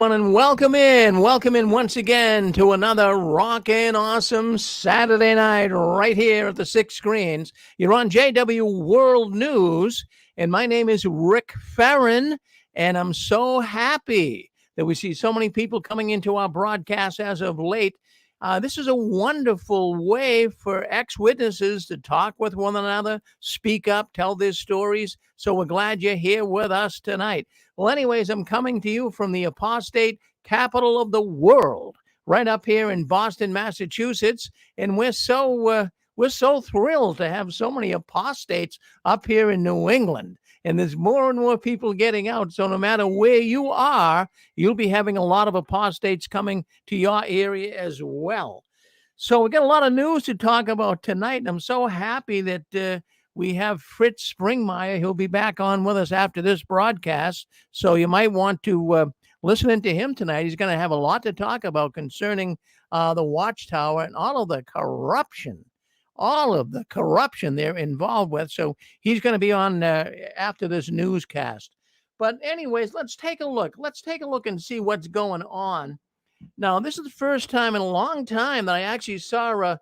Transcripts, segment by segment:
And welcome in once again to another rockin' awesome Saturday night right here at the Six Screens. You're on JW World News, and my name is Rick Farron, and I'm so happy that we see so many people coming into our broadcast as of late. This is a wonderful way for ex-witnesses to talk with one another, speak up, tell their stories. So we're glad you're here with us tonight. Well, anyways, I'm coming to you from the apostate capital of the world, right up here in Boston, Massachusetts, and we're so thrilled to have so many apostates up here in New England. And there's more and more people getting out. So no matter where you are, you'll be having a lot of apostates coming to your area as well. So we got a lot of news to talk about tonight, and I'm so happy that we have Fritz Springmeyer. He'll be back on with us after this broadcast, so you might want to listen into him tonight. He's going to have a lot to talk about concerning the Watchtower and all of the corruption they're involved with. So he's going to be on after this newscast. But anyways, let's take a look. Let's take a look and see what's going on. Now, this is the first time in a long time that I actually saw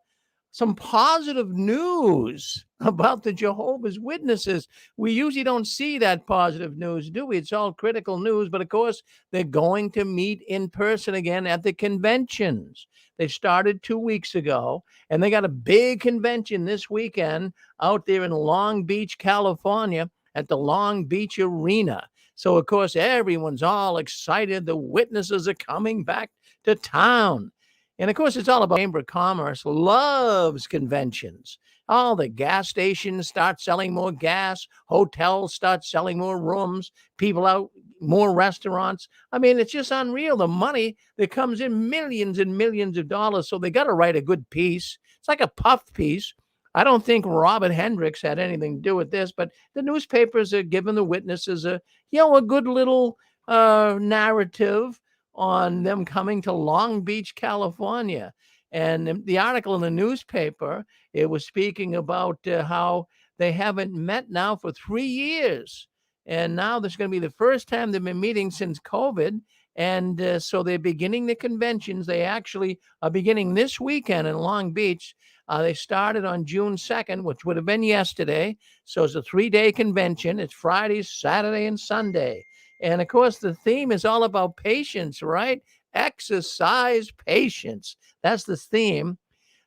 some positive news about the Jehovah's Witnesses. We usually don't see that positive news, do we? It's all critical news, but of course, they're going to meet in person again at the conventions. They started 2 weeks ago, and they got a big convention this weekend out there in Long Beach, California, at the Long Beach Arena. So, of course, everyone's all excited. The witnesses are coming back to town. And of course, it's all about Chamber of Commerce loves conventions. All the gas stations start selling more gas, hotels start selling more rooms, people out, more restaurants. I mean, it's just unreal. The money that comes in, millions and millions of dollars. So they got to write a good piece. It's like a puff piece. I don't think Robert Hendricks had anything to do with this, but the newspapers are giving the witnesses a good little narrative on them coming to Long Beach, California. And the article in the newspaper, it was speaking about how they haven't met now for 3 years. And now this is going to be the first time they've been meeting since COVID. And so they're beginning the conventions. They actually are beginning this weekend in Long Beach. They started on June 2nd, which would have been yesterday. So it's a 3-day convention. It's Friday, Saturday, and Sunday. And of course, the theme is all about patience, right? Exercise patience. That's the theme.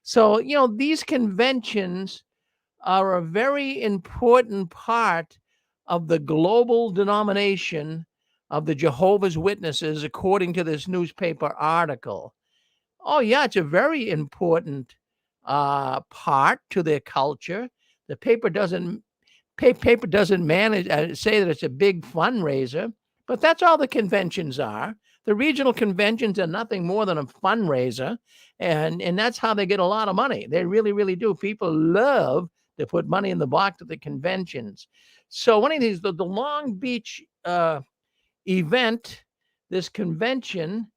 So, these conventions are a very important part of the global denomination of the Jehovah's Witnesses, according to this newspaper article. Oh, yeah, it's a very important part to their culture. The paper doesn't manage say that it's a big fundraiser, but that's all the conventions are. The regional conventions are nothing more than a fundraiser, and that's how they get a lot of money. They really, really do. People love to put money in the box at the conventions. So one of these, the Long Beach event, this convention,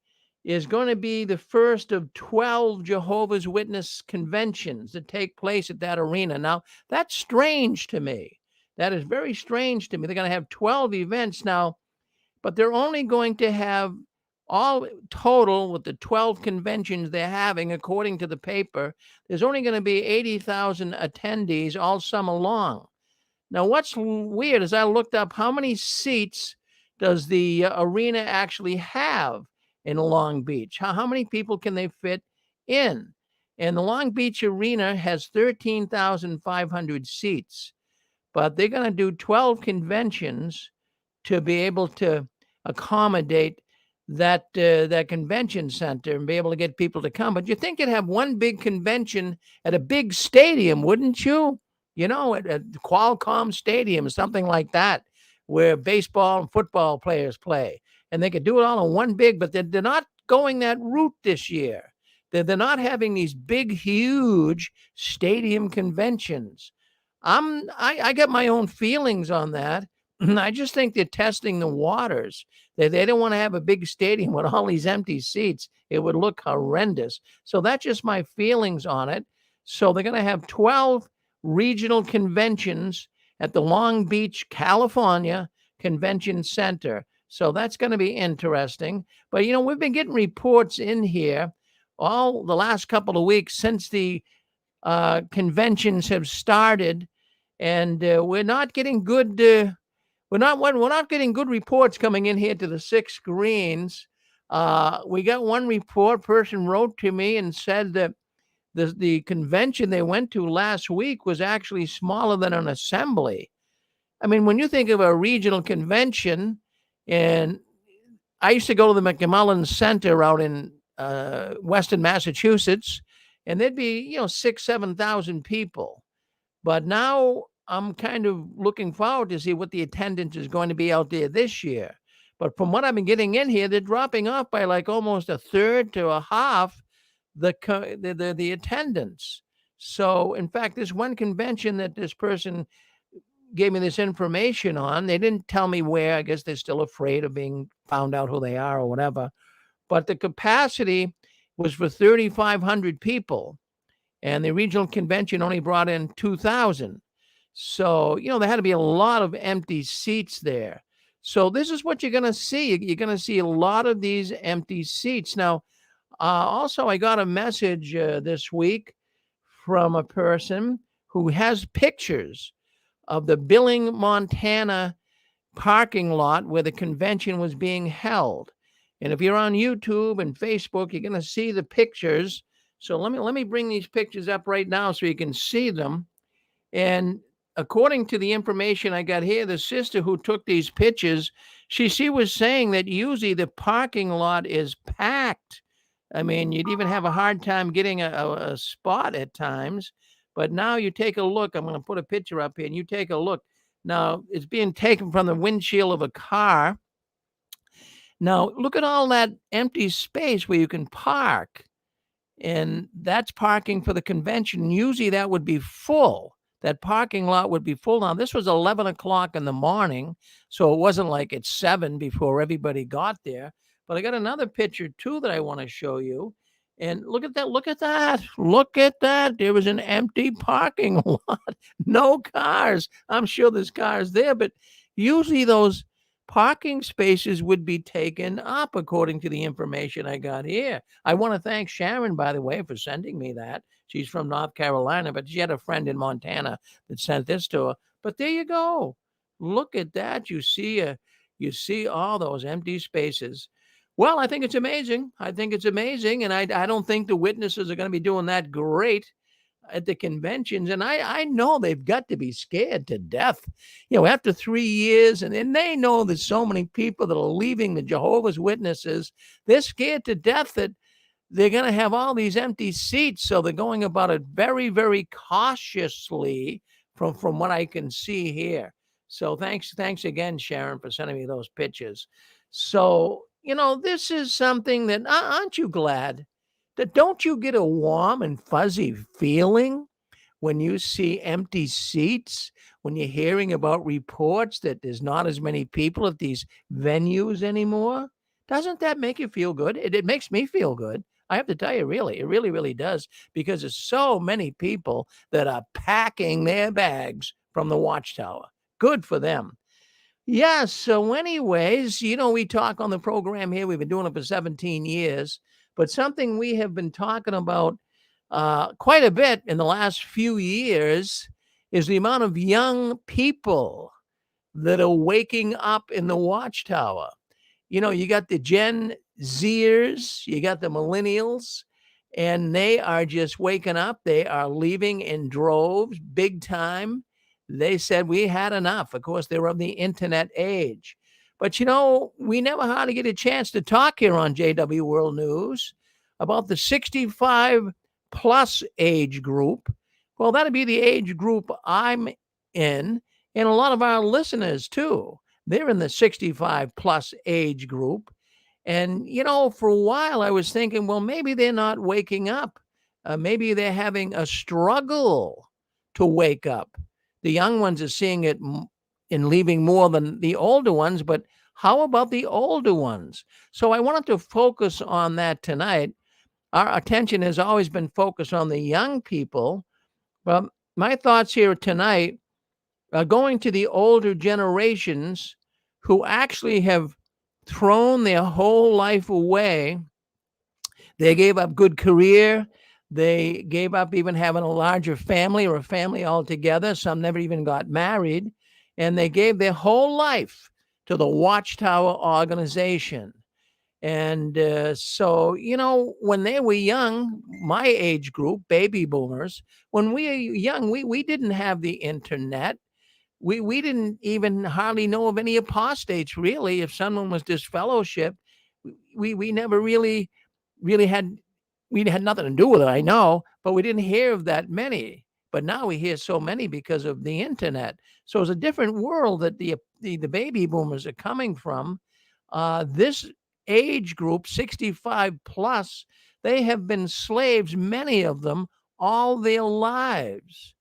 is going to be the first of 12 Jehovah's Witness conventions that take place at that arena. Now, that's strange to me. That is very strange to me. They're going to have 12 events now, but they're only going to have all total with the 12 conventions they're having, according to the paper, there's only going to be 80,000 attendees all summer long. Now, what's weird is I looked up how many seats does the arena actually have in Long Beach? How many people can they fit in? And the Long Beach Arena has 13,500 seats, but they're going to do 12 conventions to be able to accommodate that convention center and be able to get people to come. But you think you'd have one big convention at a big stadium, wouldn't you? At Qualcomm Stadium, something like that, where baseball and football players play. And they could do it all in one big, but they're not going that route this year. They're not having these big, huge stadium conventions. I got my own feelings on that. I just think they're testing the waters. They don't want to have a big stadium with all these empty seats. It would look horrendous. So that's just my feelings on it. So they're going to have 12 regional conventions at the Long Beach, California Convention Center. So that's going to be interesting. But, we've been getting reports in here all the last couple of weeks since the conventions have started, and we're not getting good. We're not getting good reports coming in here to the 6 screens. We got one report. Person wrote to me and said that the convention they went to last week was actually smaller than an assembly. I mean, when you think of a regional convention, and I used to go to the McMullen Center out in Western Massachusetts, and there'd be 6,000-7,000 people. But now I'm kind of looking forward to see what the attendance is going to be out there this year. But from what I've been getting in here, they're dropping off by like almost a third to a half the attendance. So, in fact, this one convention that this person gave me this information on, they didn't tell me where. I guess they're still afraid of being found out who they are or whatever. But the capacity was for 3,500 people, and the regional convention only brought in 2,000. So, there had to be a lot of empty seats there. So this is what you're going to see. You're going to see a lot of these empty seats. Now, also, I got a message this week from a person who has pictures of the Billing, Montana parking lot where the convention was being held. And if you're on YouTube and Facebook, you're going to see the pictures. So let me bring these pictures up right now so you can see them. And according to the information I got here, the sister who took these pictures, she was saying that usually the parking lot is packed. I mean, you'd even have a hard time getting a spot at times. But now you take a look. I'm going to put a picture up here, and you take a look. Now, it's being taken from the windshield of a car. Now, look at all that empty space where you can park. And that's parking for the convention. Usually that would be full. That parking lot would be full. Now, this was 11 o'clock in the morning, so it wasn't like it's 7 before everybody got there. But I got another picture, too, that I want to show you. And look at that. Look at that. Look at that. There was an empty parking lot. No cars. I'm sure there's cars there, but usually those parking spaces would be taken up, according to the information I got here. I want to thank Sharon, by the way, for sending me that. She's from North Carolina, but she had a friend in Montana that sent this to her. But there you go. Look at that. You see all those empty spaces. Well, I think it's amazing. I think it's amazing. And I don't think the witnesses are going to be doing that great at the conventions. And I know they've got to be scared to death, after 3 years. And they know there's so many people that are leaving the Jehovah's Witnesses. They're scared to death that they're going to have all these empty seats. So they're going about it very, very cautiously from what I can see here. So thanks again, Sharon, for sending me those pictures. So, this is something that, aren't you glad that don't you get a warm and fuzzy feeling when you see empty seats, when you're hearing about reports that there's not as many people at these venues anymore? Doesn't that make you feel good? It makes me feel good. I have to tell you, really, it really, really does, because there's so many people that are packing their bags from the Watchtower. Good for them. Yeah, so anyways, we talk on the program here. We've been doing it for 17 years, but something we have been talking about quite a bit in the last few years is the amount of young people that are waking up in the Watchtower. You got the Gen Zers, you got the millennials, and they are just waking up. They are leaving in droves, big time. They said we had enough. Of course, they're of the internet age. But, we never hardly get a chance to talk here on JW World News about the 65 plus age group. Well, that'd be the age group I'm in, and a lot of our listeners, too. They're in the 65 plus age group. And, for a while I was thinking, well, maybe they're not waking up. Maybe they're having a struggle to wake up. The young ones are seeing it in leaving more than the older ones, but how about the older ones? So I wanted to focus on that tonight. Our attention has always been focused on the young people. But my thoughts here tonight are going to the older generations who actually have thrown their whole life away. They gave up good career. They gave up even having a larger family or a family altogether. Some never even got married. And they gave their whole life to the Watchtower organization. And so, when they were young, my age group, baby boomers, when we were young, we didn't have the internet. We didn't even hardly know of any apostates, really. If someone was disfellowshipped, we never really had we had nothing to do with it, I know, but we didn't hear of that many. But now we hear so many because of the internet. So it's a different world that the baby boomers are coming from. This age group, 65 plus, they have been slaves, many of them, all their lives.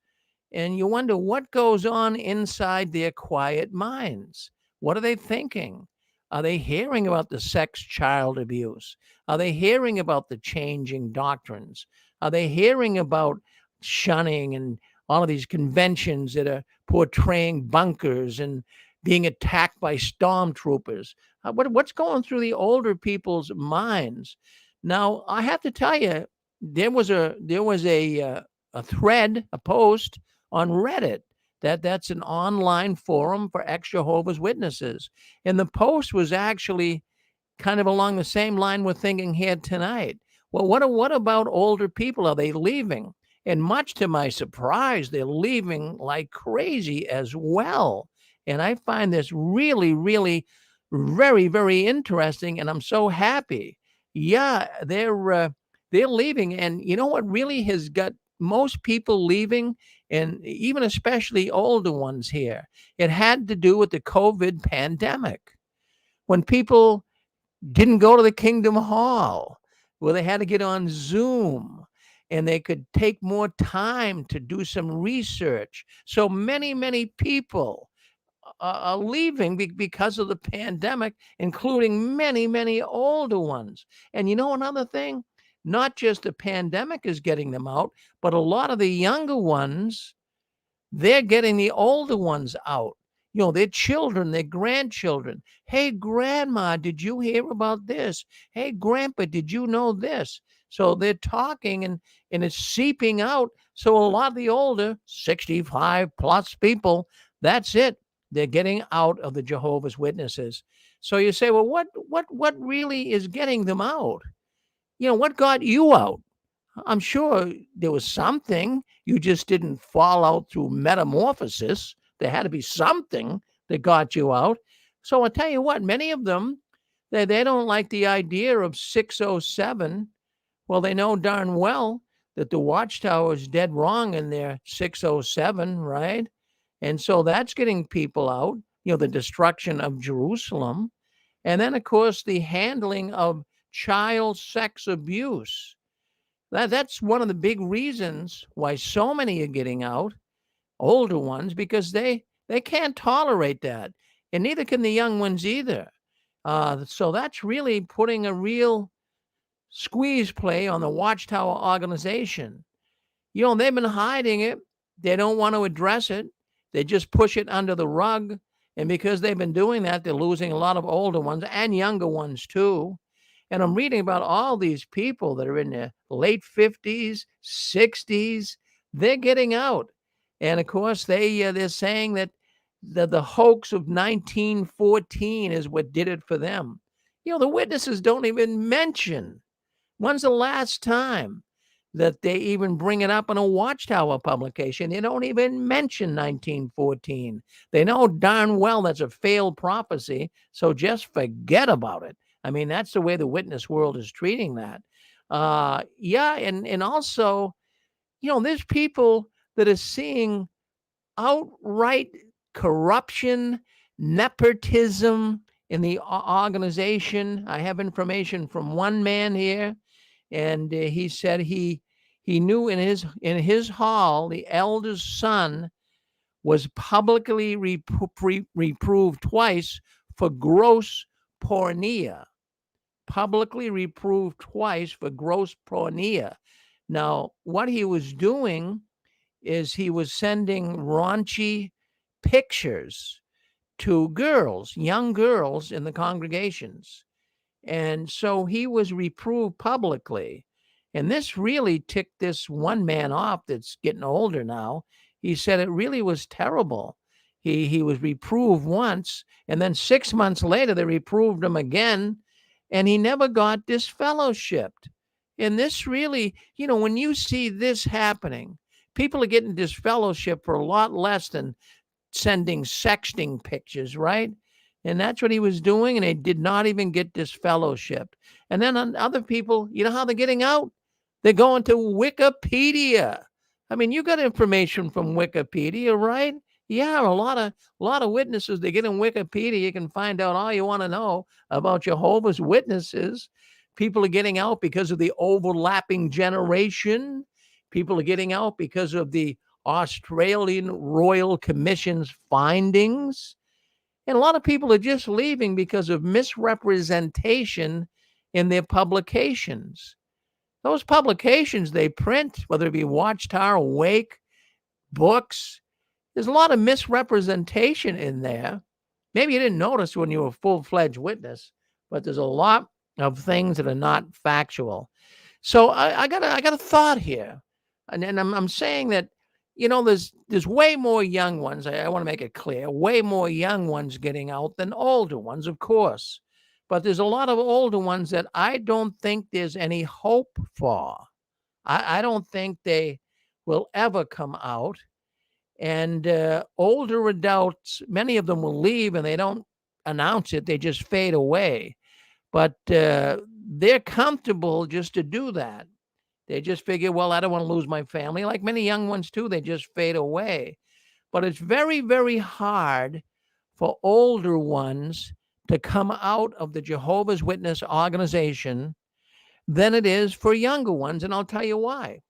And you wonder what goes on inside their quiet minds. What are they thinking? Are they hearing about the sex child abuse? Are they hearing about the changing doctrines? Are they hearing about shunning and all of these conventions that are portraying bunkers and being attacked by stormtroopers? What's going through the older people's minds? Now, I have to tell you, there was a thread, a post on Reddit. That's an online forum for ex-Jehovah's Witnesses. And the post was actually kind of along the same line we're thinking here tonight. Well, what about older people? Are they leaving? And much to my surprise, they're leaving like crazy as well. And I find this really, really very, very interesting, and I'm so happy. Yeah, they're leaving, and you know what really has got most people leaving, and even especially older ones here? It had to do with the COVID pandemic. When people didn't go to the Kingdom Hall, where they had to get on Zoom and they could take more time to do some research. So many, many people are leaving because of the pandemic, including many, many older ones. And you know another thing? Not just the pandemic is getting them out, but a lot of the younger ones, they're getting the older ones out. Their children, their grandchildren. Hey, grandma, did you hear about this? Hey, grandpa, did you know this? So they're talking and it's seeping out. So a lot of the older 65 plus people, that's it. They're getting out of the Jehovah's Witnesses. So you say, well, what really is getting them out? What got you out? I'm sure there was something. You just didn't fall out through metamorphosis. There had to be something that got you out. So I'll tell you what, many of them, they don't like the idea of 607. Well, they know darn well that the Watchtower is dead wrong in their 607, right? And so that's getting people out, the destruction of Jerusalem. And then, of course, the handling of child sex abuse. That's one of the big reasons why so many are getting out, older ones, because they can't tolerate that. And neither can the young ones either. So that's really putting a real squeeze play on the Watchtower organization. They've been hiding it. They don't want to address it. They just push it under the rug. And because they've been doing that, they're losing a lot of older ones and younger ones too. And I'm reading about all these people that are in their late 50s, 60s. They're getting out. And of course, they're saying that the hoax of 1914 is what did it for them. The witnesses don't even mention. When's the last time that they even bring it up in a Watchtower publication? They don't even mention 1914. They know darn well that's a failed prophecy, so just forget about it. I mean, that's the way the witness world is treating that. Yeah, and also, there's people that are seeing outright corruption, nepotism in the organization. I have information from one man here, and he said he knew in his hall the elder's son was publicly reproved twice for gross porneia. Publicly reproved twice for gross porneia. Now, what he was doing is he was sending raunchy pictures to girls, young girls in the congregations. And so he was reproved publicly. And this really ticked this one man off that's getting older now. He said it really was terrible. He was reproved once, and then 6 months later they reproved him again, and he never got disfellowshipped. And this really, when you see this happening, people are getting disfellowship for a lot less than sending sexting pictures, right? And that's what he was doing, and he did not even get disfellowshipped. And then on other people, you know how they're getting out? They're going to Wikipedia. I mean, you got information from Wikipedia, right? Yeah, a lot of witnesses. They get in Wikipedia. You can find out all you want to know about Jehovah's Witnesses. People are getting out because of the overlapping generation. People are getting out because of the Australian Royal Commission's findings. And a lot of people are just leaving because of misrepresentation in their publications. Those publications they print, whether it be Watchtower, Wake, books, there's a lot of misrepresentation in there. Maybe you didn't notice when you were a full-fledged witness, but there's a lot of things that are not factual. So I got a thought here, and I'm saying that there's way more young ones. I want to make it clear, way more young ones getting out than older ones, of course. But there's a lot of older ones that I don't think there's any hope for. I don't think they will ever come out. And older adults, many of them will leave and they don't announce it. They just fade away. But they're comfortable just to do that. They just figure, well, I don't want to lose my family. Like many young ones, too, they just fade away. But it's very, very hard for older ones to come out of the Jehovah's Witness organization than it is for younger ones. And I'll tell you why.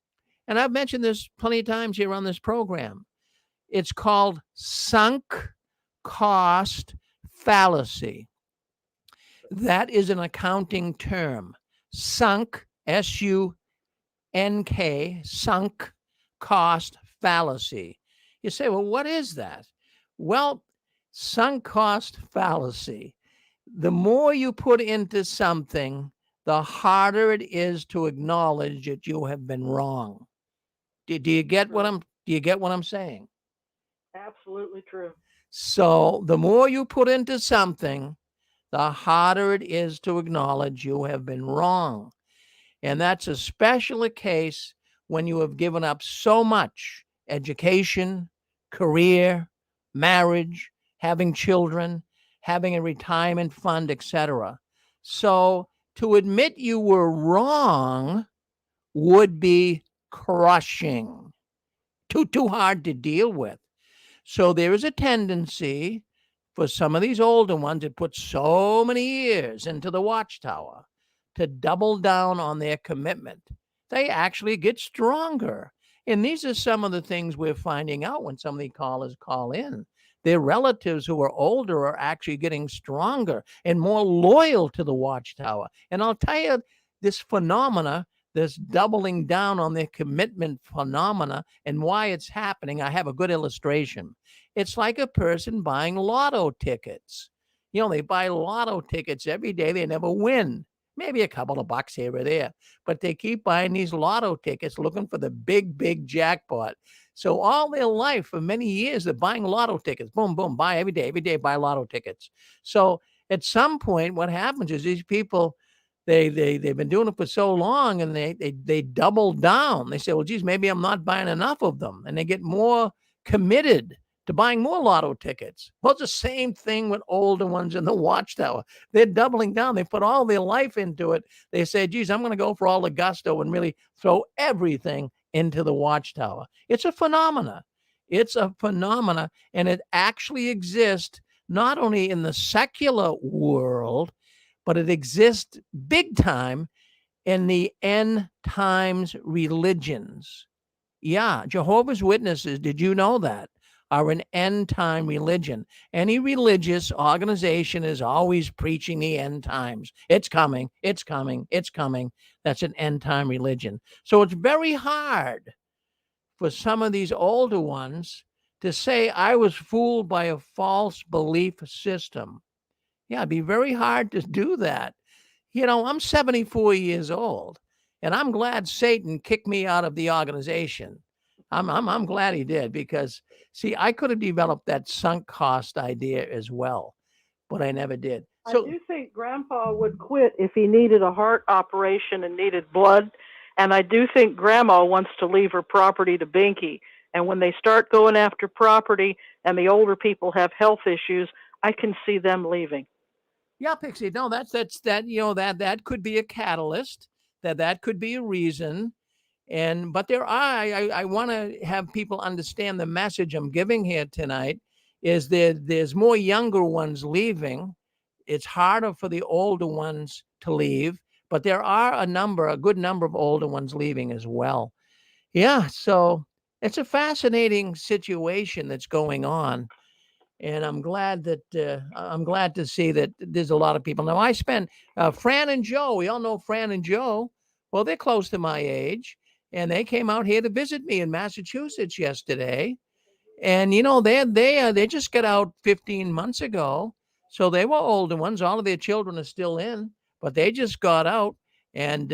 And I've mentioned this plenty of times here on this program. It's called sunk cost fallacy. That is an accounting term. Sunk, S-U-N-K, sunk cost fallacy. You say, well, what is that? Well, sunk cost fallacy. The more you put into something, the harder it is to acknowledge that you have been wrong. Do you get what I'm saying? Absolutely true. So the more you put into something, the harder it is to acknowledge you have been wrong. And that's especially the case when you have given up so much education, career, marriage, having children, having a retirement fund, etc. So to admit you were wrong would be crushing, too hard to deal with. So there is a tendency for some of these older ones that put so many years into the Watchtower to double down on their commitment. They actually get stronger. And these are some of the things we're finding out when some of the callers call in. Their relatives who are older are actually getting stronger and more loyal to the Watchtower. And I'll tell you, this phenomena, this doubling down on their commitment phenomena and why it's happening, I have a good illustration. It's like a person buying lotto tickets. They buy lotto tickets every day. They never win. Maybe a couple of bucks here or there, but they keep buying these lotto tickets looking for the big jackpot. So all their life, for many years, they're buying lotto tickets. Boom, boom, buy every day, buy lotto tickets. So at some point, what happens is these people, they've been doing it for so long, and they double down. They say, well, geez, maybe I'm not buying enough of them. And they get more committed to buying more lotto tickets. Well, it's the same thing with older ones in the Watchtower. They're doubling down. They put all their life into it. They say, geez, I'm going to go for all the gusto and really throw everything into the Watchtower. It's a phenomena. It's a phenomena, and it actually exists not only in the secular world, but it exists big time in the end times religions. Yeah, Jehovah's Witnesses, did you know that, are an end time religion? Any religious organization is always preaching the end times. It's coming, it's coming, it's coming. That's an end time religion. So it's very hard for some of these older ones to say I was fooled by a false belief system. Yeah, it'd be very hard to do that. I'm 74 years old, and I'm glad Satan kicked me out of the organization. I'm glad he did, because see, I could have developed that sunk cost idea as well, but I never did. I So do think Grandpa would quit if he needed a heart operation and needed blood. And I do think Grandma wants to leave her property to Binky. And when they start going after property and the older people have health issues, I can see them leaving. yeah, Pixie, no, that could be a catalyst. That could be a reason. But I want to have people understand the message I'm giving here tonight is there's more younger ones leaving. It's harder for the older ones to leave, but there are a good number of older ones leaving as well. Yeah, so it's a fascinating situation that's going on, and I'm glad to see that there's a lot of people. Now I spent Fran and Joe. We all know Fran and Joe. Well, they're close to my age, and they came out here to visit me in Massachusetts yesterday. And they just got out 15 months ago, so they were older ones. All of their children are still in, but they just got out, and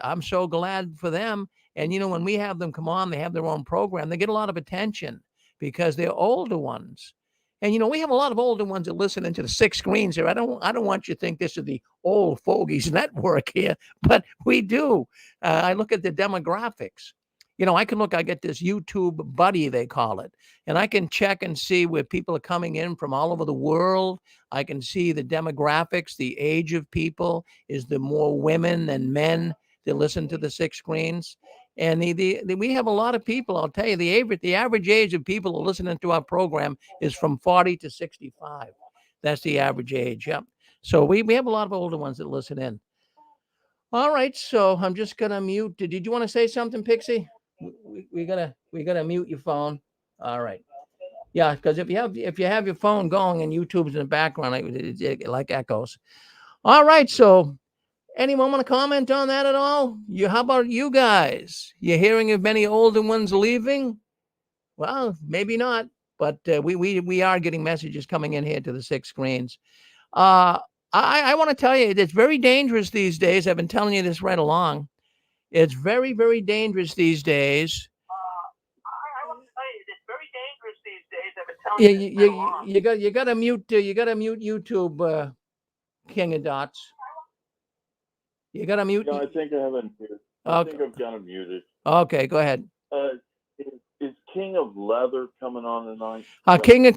I'm so glad for them. And when we have them come on, they have their own program. They get a lot of attention because they're older ones. And we have a lot of older ones that listen into the six screens here. I don't want you to think this is the old fogies network here, but we do. I look at the demographics. I get this YouTube buddy, they call it, and I can check and see where people are coming in from all over the world. I can see the demographics, the age of people. Is there more women than men that listen to the six screens? And we have a lot of people. I'll tell you, the average age of people who are listening to our program is from 40 to 65. That's the average age. Yep. So we have a lot of older ones that listen in. All right, so I'm just gonna mute. Did you want to say something, Pixie? We gotta mute your phone. All right. Yeah, because if you have your phone going and YouTube's in the background, it like echoes. All right, so anyone want to comment on that at all? How about you guys? You hearing of many older ones leaving? Well, maybe not, but we are getting messages coming in here to the six screens. Uh, I want to tell you, it's very dangerous these days. I've been telling you this right along. It's very, very dangerous these days. I want to tell you, it's very dangerous these days. I've been Yeah, telling you this for a long. you gotta mute YouTube, King of Dots. You gotta mute. No, I think I haven't. I think I've got him muted. Okay, go ahead. Is King of Leather coming on tonight?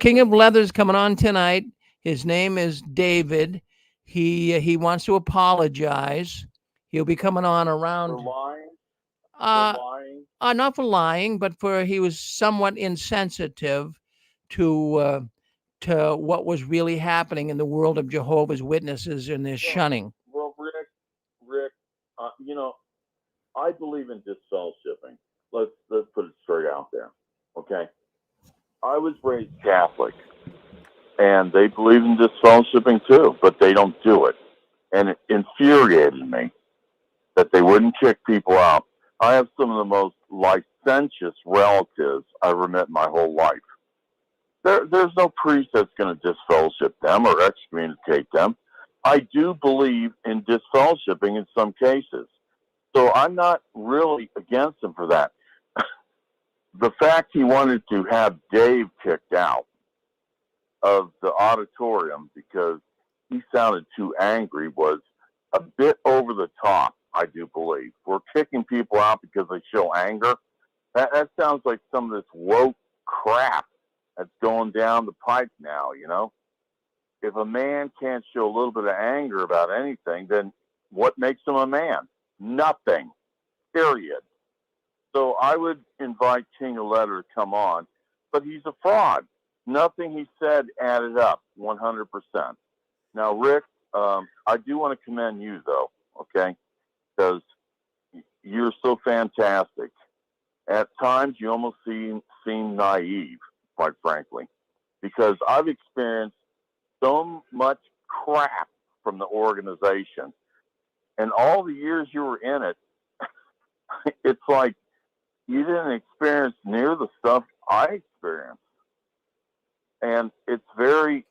King of Leather's coming on tonight. His name is David. He wants to apologize. He'll be coming on around. For lying? Not for lying, but for he was somewhat insensitive to what was really happening in the world of Jehovah's Witnesses and their shunning. Well, Rick, I believe in disfellowshipping. Let's put it straight out there, okay? I was raised Catholic, and they believe in disfellowshipping too, but they don't do it, and it infuriated me that they wouldn't kick people out. I have some of the most licentious relatives I've ever met in my whole life. There's no priest that's going to disfellowship them or excommunicate them. I do believe in disfellowshipping in some cases. So I'm not really against him for that. The fact he wanted to have Dave kicked out of the auditorium because he sounded too angry was a bit over the top, I do believe. We're kicking people out because they show anger. That sounds like some of this woke crap that's going down the pipe now, If a man can't show a little bit of anger about anything, then what makes him a man? Nothing. Period. So I would invite King of Leather to come on, but he's a fraud. Nothing he said added up 100%. Now, Rick, I do want to commend you, though, okay? Because you're so fantastic. At times, you almost seem naive, quite frankly, because I've experienced so much crap from the organization. And all the years you were in it, it's like you didn't experience near the stuff I experienced. And it's very,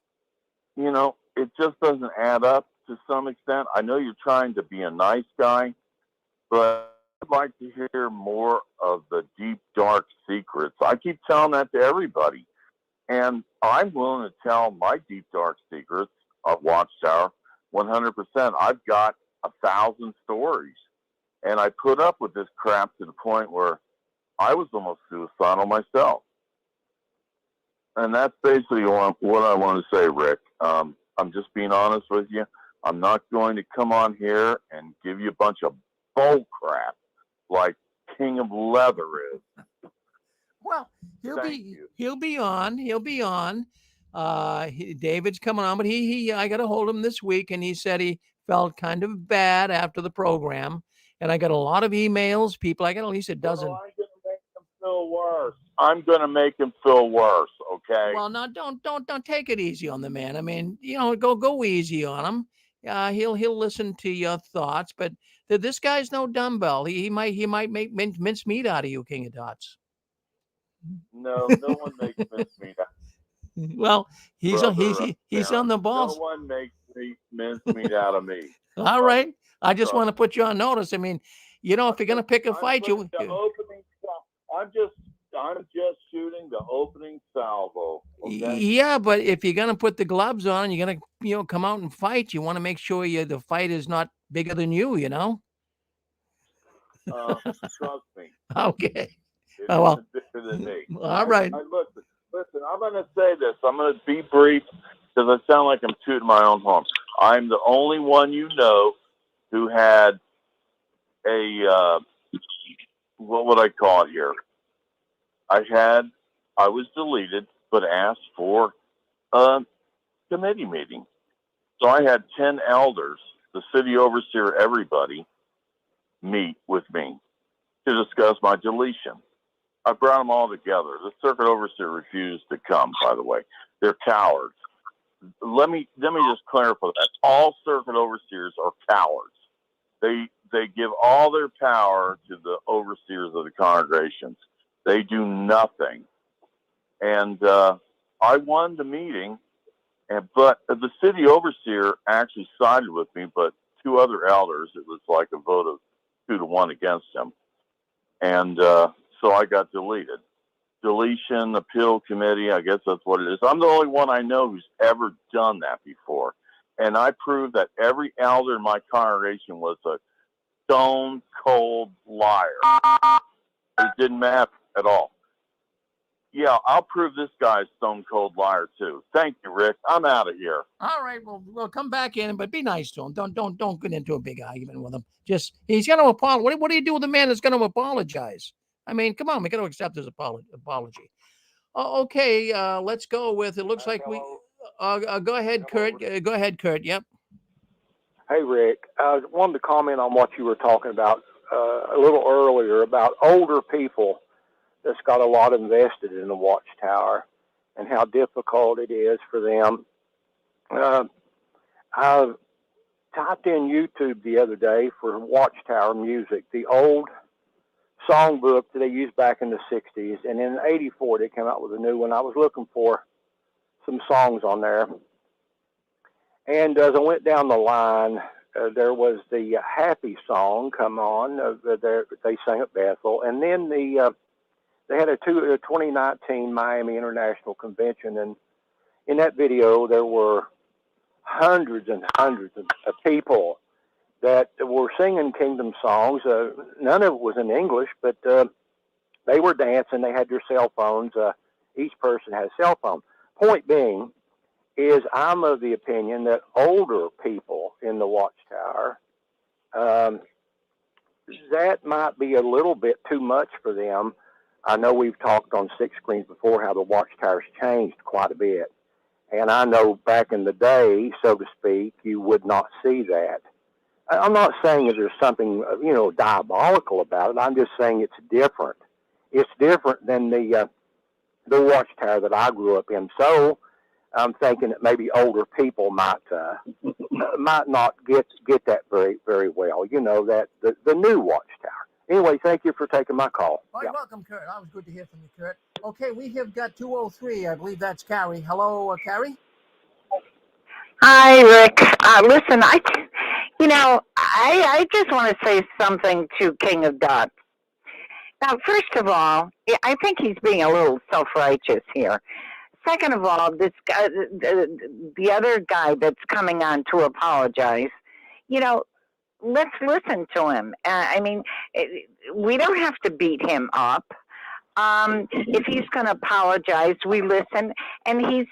it just doesn't add up to some extent. I know you're trying to be a nice guy, but I'd like to hear more of the deep, dark secrets. I keep telling that to everybody. And I'm willing to tell my deep, dark secrets of Watchtower 100%. I've got 1,000 stories. And I put up with this crap to the point where I was almost suicidal myself. And that's basically what I want to say, Rick. I'm just being honest with you. I'm not going to come on here and give you a bunch of bull crap like King of Leather is. Well, he'll be on. David's coming on, but I got a hold of him this week, and he said he felt kind of bad after the program. And I got a lot of emails. People, I got at least a dozen. Well, I'm going to make him feel worse. I'm going to make him feel worse. Okay. Well, now don't take it easy on the man. I mean, go easy on him. He'll listen to your thoughts, but this guy's no dumbbell. He might make mince meat out of you, King of Dots. No one makes mince meat out. Well, he's on the balls. No one makes mince meat out of me. All right. I just want to put you on notice. I mean, if you're going to pick a fight, I'm just shooting the opening salvo. Okay? Yeah, but if you're going to put the gloves on and you're going to, come out and fight, you want to make sure the fight is not bigger than you, Trust me. Okay. It's bigger than me. All right. Listen, I'm going to say this. I'm going to be brief because I sound like I'm tooting my own horn. I'm the only one who had a, what would I call it here? I was deleted, but asked for a committee meeting. So I had 10 elders, the city overseer, everybody, meet with me to discuss my deletion. I brought them all together. The circuit overseer refused to come, by the way. They're cowards. Let me just clarify that. All circuit overseers are cowards. They give all their power to the overseers of the congregations. They do nothing. And I won the meeting, but the city overseer actually sided with me, but 2 other elders, it was like a vote of 2-1 against him. And so I got deleted. Deletion appeal committee, I guess that's what it is. I'm the only one I know who's ever done that before. And I proved that every elder in my congregation was a stone cold liar. It didn't matter at all. Yeah, I'll prove this guy's stone cold liar too. Thank you, Rick. I'm out of here. All right, well, we'll come back in, but be nice to him. Don't get into a big argument with him. Just he's going to apologize. What do you do with a man that's going to apologize? I mean, come on, we got to accept his apology. Okay, let's go with. It looks like we. Go ahead, Kurt. Go ahead, Kurt. Yep. Hey, Rick. I wanted to comment on what you were talking about a little earlier about older people that's got a lot invested in the Watchtower and how difficult it is for them. I typed in YouTube the other day for Watchtower music, the old songbook that they used back in the 60s. And in 84, they came out with a new one. I was looking for some songs on there. And as I went down the line, there was the Happy song come on. They sang at Bethel. And then they had a 2019 Miami International Convention. And in that video, there were hundreds and hundreds of people that were singing kingdom songs. None of it was in English, but they were dancing. They had their cell phones. Each person had a cell phone. Point being is I'm of the opinion that older people in the Watchtower, that might be a little bit too much for them. I know we've talked on Six Screens before how the Watchtower's changed quite a bit. And I know back in the day, so to speak, you would not see that. I'm not saying that there's something, diabolical about it. I'm just saying it's different. It's different than the Watchtower that I grew up in. So I'm thinking that maybe older people might not get that very, very well. That the new Watchtower. Anyway, thank you for taking my call. Oh, you're welcome, Kurt. That was good to hear from you, Kurt. Okay, we have got 203. I believe that's Carrie. Hello, Carrie? Hi, Rick. Listen, I just want to say something to King of Dots. Now, first of all, I think he's being a little self-righteous here. Second of all, this guy, the other guy that's coming on to apologize, let's listen to him. We don't have to beat him up. If he's going to apologize, we listen, and he's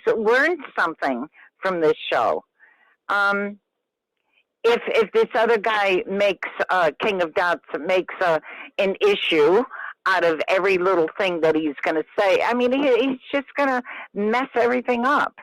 learned something from this show. If this other guy makes King of Dots makes an issue out of every little thing that he's going to say, he's just going to mess everything up.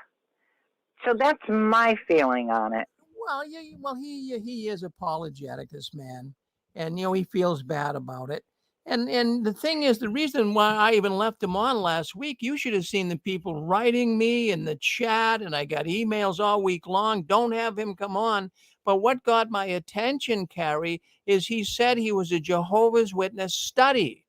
So that's my feeling on it. Well, he is apologetic, this man, and he feels bad about it. And the thing is, the reason why I even left him on last week, you should have seen the people writing me in the chat, and I got emails all week long. Don't have him come on. But what got my attention, Carrie, is he said he was a Jehovah's Witness study.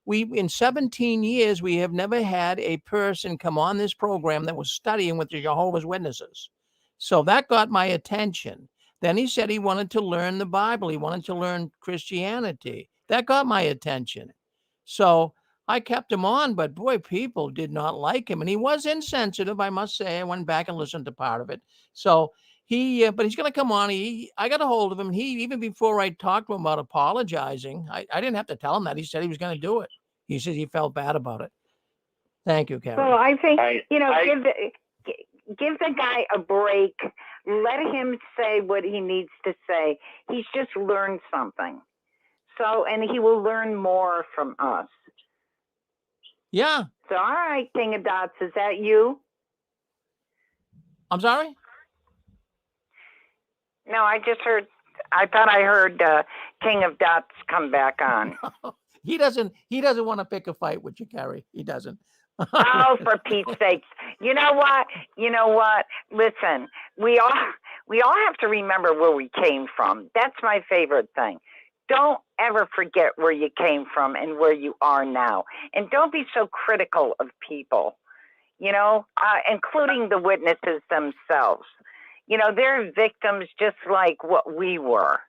In 17 years, we have never had a person come on this program that was studying with the Jehovah's Witnesses. So that got my attention. Then he said he wanted to learn the Bible. He wanted to learn Christianity. That got my attention. So I kept him on, but boy, people did not like him. And he was insensitive, I must say. I went back and listened to part of it. So but he's going to come on. I got a hold of him. Even before I talked to him about apologizing, I didn't have to tell him that. He said he was going to do it. He said he felt bad about it. Thank you, Carrie. Well, I think, give the guy a break. Let him say what he needs to say. He's just learned something. So, and he will learn more from us. Yeah. So, all right, King of Dots, is that you? I'm sorry? No, I thought I heard King of Dots come back on. He doesn't want to pick a fight with you, Carrie. He doesn't. Oh, for Pete's sakes. You know what? Listen, we all have to remember where we came from. That's my favorite thing. Don't ever forget where you came from and where you are now. And don't be so critical of people, including the witnesses themselves. They're victims just like what we were.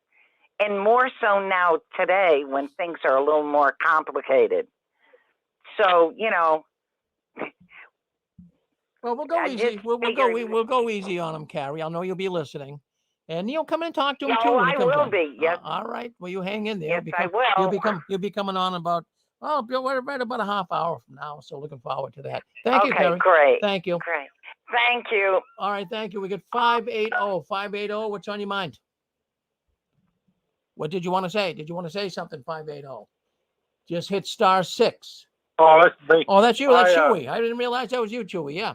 And more so now today when things are a little more complicated. So, Well, we'll go easy. We'll go easy on him, Carrie. I know you'll be listening. And come in and talk to him too. I will be. Yes. All right. Well, you hang in there. Yes, I will. You'll be coming on about right about a half hour from now. So looking forward to that. Thank you, Carrie. Great. Thank you. Great. Thank you. All right. Thank you. We got 580. What's on your mind? What did you want to say? Did you want to say something? 580. Just hit *6. Oh, that's me. Oh, that's you. That's Chewy. I didn't realize that was you, Chewy. Yeah.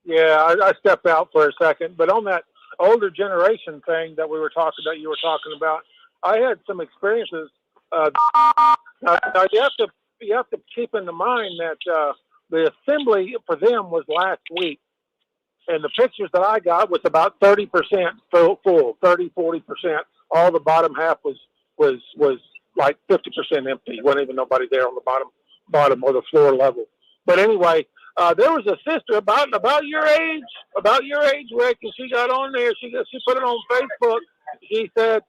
Yeah, I stepped out for a second, but on that older generation thing that you were talking about, I had some experiences. Now you have to keep in mind that the assembly for them was last week, and the pictures that I got was about 30% full, 40%. All the bottom half was like 50% empty. Wasn't even nobody there on the bottom or the floor level. But anyway, there was a sister about your age, Rick, and she got on there. She put it on Facebook. She said,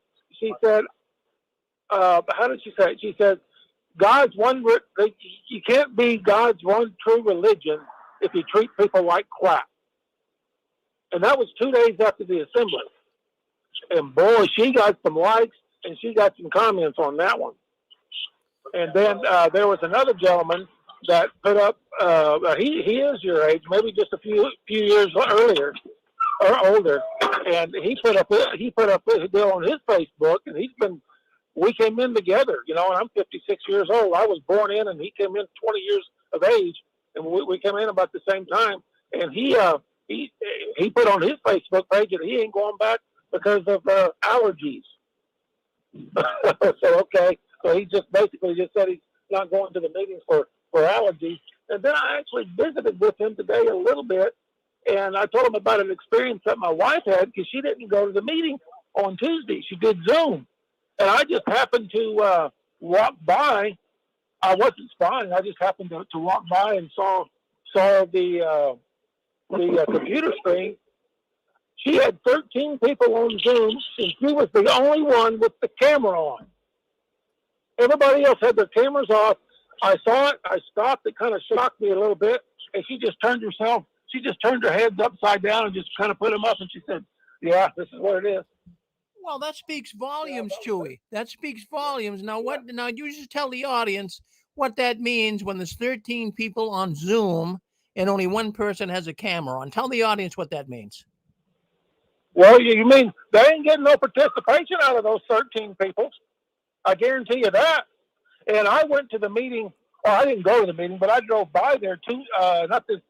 how did she say it? She said, you can't be God's one true religion if you treat people like crap. And that was 2 days after the assembly. And boy, she got some likes and she got some comments on that one. And then there was another gentleman that put up. He is your age, maybe just a few years earlier or older. And he put up a deal on his Facebook, and we came in together, and I'm 56 years old. I was born in, and he came in 20 years of age, and we came in about the same time. And he put on his Facebook page that he ain't going back because of allergies. So he just basically said he's not going to the meetings for allergies. And then I actually visited with him today a little bit, and I told him about an experience that my wife had because she didn't go to the meeting on Tuesday. She did Zoom. and I just happened to walk by. I wasn't spying. I just happened to walk by and saw the computer screen. She had 13 people on Zoom, and she was the only one with the camera on. Everybody else had their cameras off. I saw it. I stopped. It kind of shocked me a little bit, and she just turned her heads upside down and just kind of put them up, and she said, "Yeah, this is what it is." Well, that speaks volumes, Chewy. That speaks volumes. Now, Now, you just tell the audience what that means when there's 13 people on Zoom and only one person has a camera on. Tell the audience what that means. Well, you mean they ain't getting no participation out of those 13 people? I guarantee you that. And I went to the meeting. Well, I didn't go to the meeting, but I drove by there not this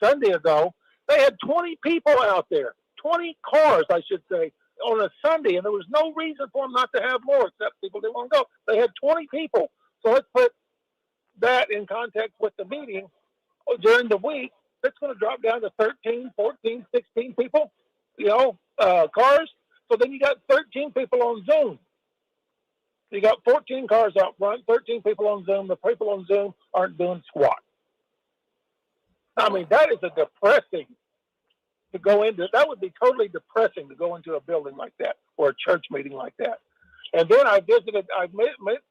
Sunday ago. They had 20 people out there, 20 cars, I should say, on a Sunday, and there was no reason for them not to have more, except people didn't want to go. They had 20 people. So let's put that in context with the meeting. During the week, it's going to drop down to 13, 14, 16 people, cars. So then you got 13 people on Zoom. You got 14 cars out front, 13 people on Zoom. The people on Zoom aren't doing squat. I mean, that is a depressing to go into. That would be totally depressing to go into a building like that or a church meeting like that. And then I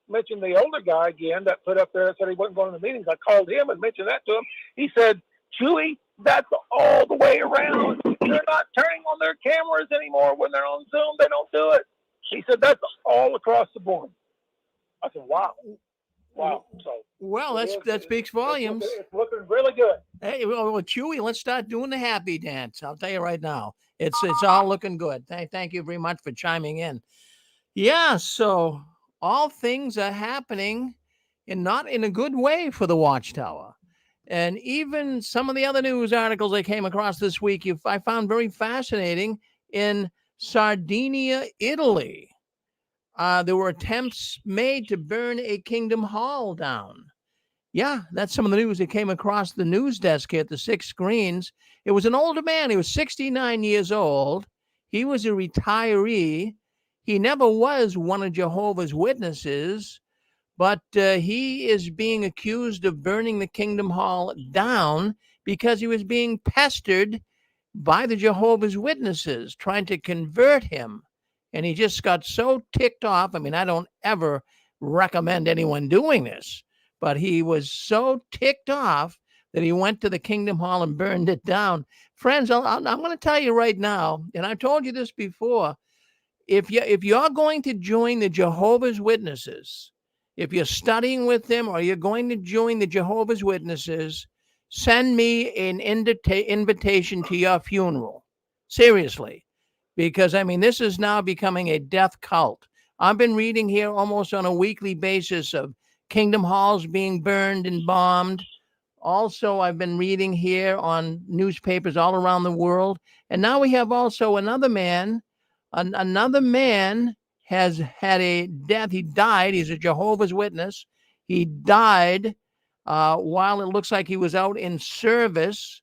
mentioned the older guy again that put up there and said he wasn't going to the meetings. I called him and mentioned that to him. He said, "Chewy, that's all the way around. They're not turning on their cameras anymore when they're on Zoom. They don't do it." He said, "That's all across the board." I said, "Wow." So, well, that speaks volumes. It's looking really good. Hey, well, Chewy, let's start doing the happy dance. I'll tell you right now, it's all looking good. Thank you very much for chiming in. Yeah, so all things are happening, and not in a good way for the Watchtower. And even some of the other news articles I came across this week, I found very fascinating. In Sardinia, Italy, there were attempts made to burn a Kingdom Hall down. Yeah, that's some of the news that came across the news desk here at the 6 Screens. It was an older man. He was 69 years old. He was a retiree. He never was one of Jehovah's Witnesses, but he is being accused of burning the Kingdom Hall down because he was being pestered by the Jehovah's Witnesses, trying to convert him. And he just got so ticked off. I mean, I don't ever recommend anyone doing this, but he was so ticked off that he went to the Kingdom Hall and burned it down. Friends, I'm going to tell you right now, and I've told you this before, if you're going to join the Jehovah's Witnesses, if you're studying with them or you're going to join the Jehovah's Witnesses, send me an invitation to your funeral. Seriously. Because, I mean, this is now becoming a death cult. I've been reading here almost on a weekly basis of Kingdom Halls being burned and bombed. Also, I've been reading here on newspapers all around the world. And now we have also another man. Another man has had a death. He died. He's a Jehovah's Witness. He died while it looks like he was out in service.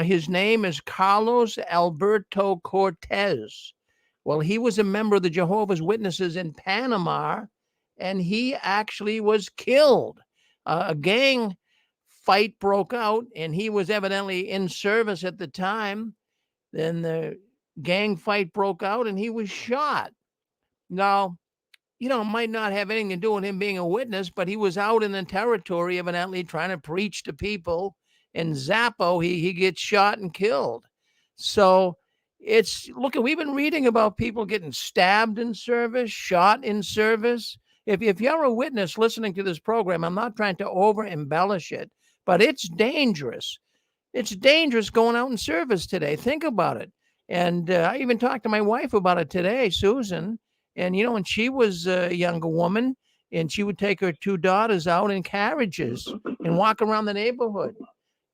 His name is Carlos Alberto Cortez. Well, he was a member of the Jehovah's Witnesses in Panama, and he actually was killed. A gang fight broke out, and he was evidently in service at the time. Then the gang fight broke out, and he was shot. Now, it might not have anything to do with him being a witness, but he was out in the territory, evidently trying to preach to people. And Zappo, he gets shot and killed. So we've been reading about people getting stabbed in service, shot in service. If you're a witness listening to this program, I'm not trying to over embellish it, but it's dangerous. It's dangerous going out in service today. Think about it. And I even talked to my wife about it today, Susan. And, and she was a younger woman, and she would take her 2 daughters out in carriages and walk around the neighborhood.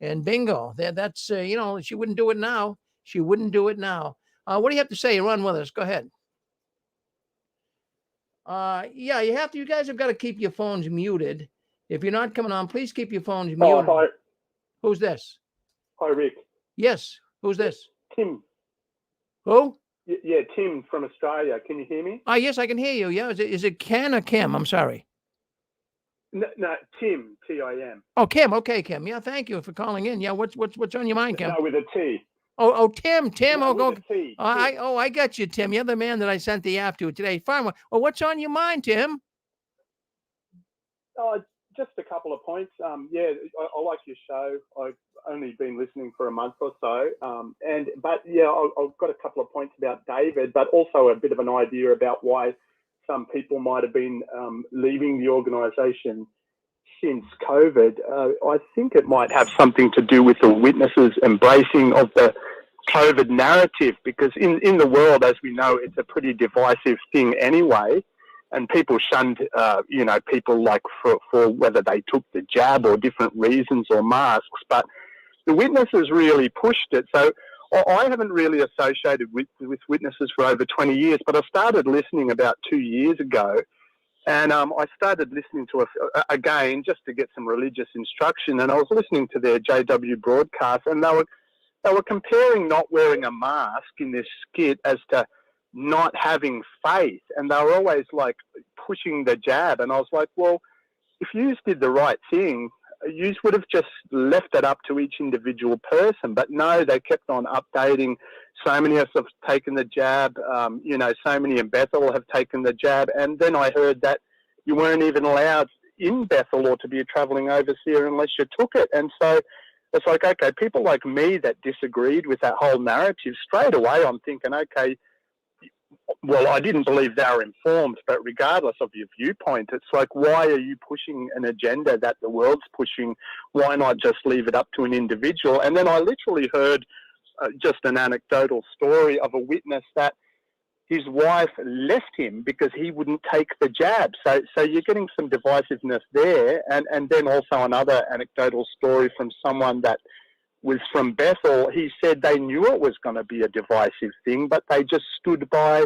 And bingo, that's, she wouldn't do it now. She wouldn't do it now. What do you have to say? You're on with us. Go ahead. Yeah, you guys have got to keep your phones muted. If you're not coming on, please keep your phones muted. Hi. Who's this? Hi, Rick. Yes. Who's this? Tim. Who? Yeah, Tim from Australia. Can you hear me? Oh, yes, I can hear you. Yeah, is it Ken or Kim? I'm sorry. No, Tim, Tim. Oh, Kim. Okay, Kim. Yeah, thank you for calling in. Yeah, what's on your mind, Kim? No, with a T. Oh, Tim. Tim. No, Oh, with go. a T. I got you, Tim. You're the man that I sent the app to today. Fine. Well, what's on your mind, Tim? Oh, just a couple of points. Yeah, I like your show. I've only been listening for a month or so. But yeah, I've got a couple of points about David, but also a bit of an idea about why some people might have been leaving the organisation since COVID. I think it might have something to do with the witnesses' embracing of the COVID narrative, because in the world, as we know, it's a pretty divisive thing anyway. And people shunned, people like for whether they took the jab or different reasons or masks. But the witnesses really pushed it. So I haven't really associated with witnesses for over 20 years, but I started listening about 2 years ago. And I started listening to again just to get some religious instruction. And I was listening to their JW broadcast, and they were comparing not wearing a mask in this skit as to not having faith, and they were always like pushing the jab. And I was like, well, if you did the right thing, you would have just left it up to each individual person. But no, they kept on updating. So many of us have taken the jab. So many in Bethel have taken the jab. And then I heard that you weren't even allowed in Bethel or to be traveling overseas unless you took it. And so it's like, okay, people like me that disagreed with that whole narrative, straight away I'm thinking, okay, well, I didn't believe they were informed, but regardless of your viewpoint, it's like, why are you pushing an agenda that the world's pushing? Why not just leave it up to an individual? And then I literally heard just an anecdotal story of a witness that his wife left him because he wouldn't take the jab. So you're getting some divisiveness there. And then also another anecdotal story from someone that was from Bethel. He said they knew it was going to be a divisive thing, but they just stood by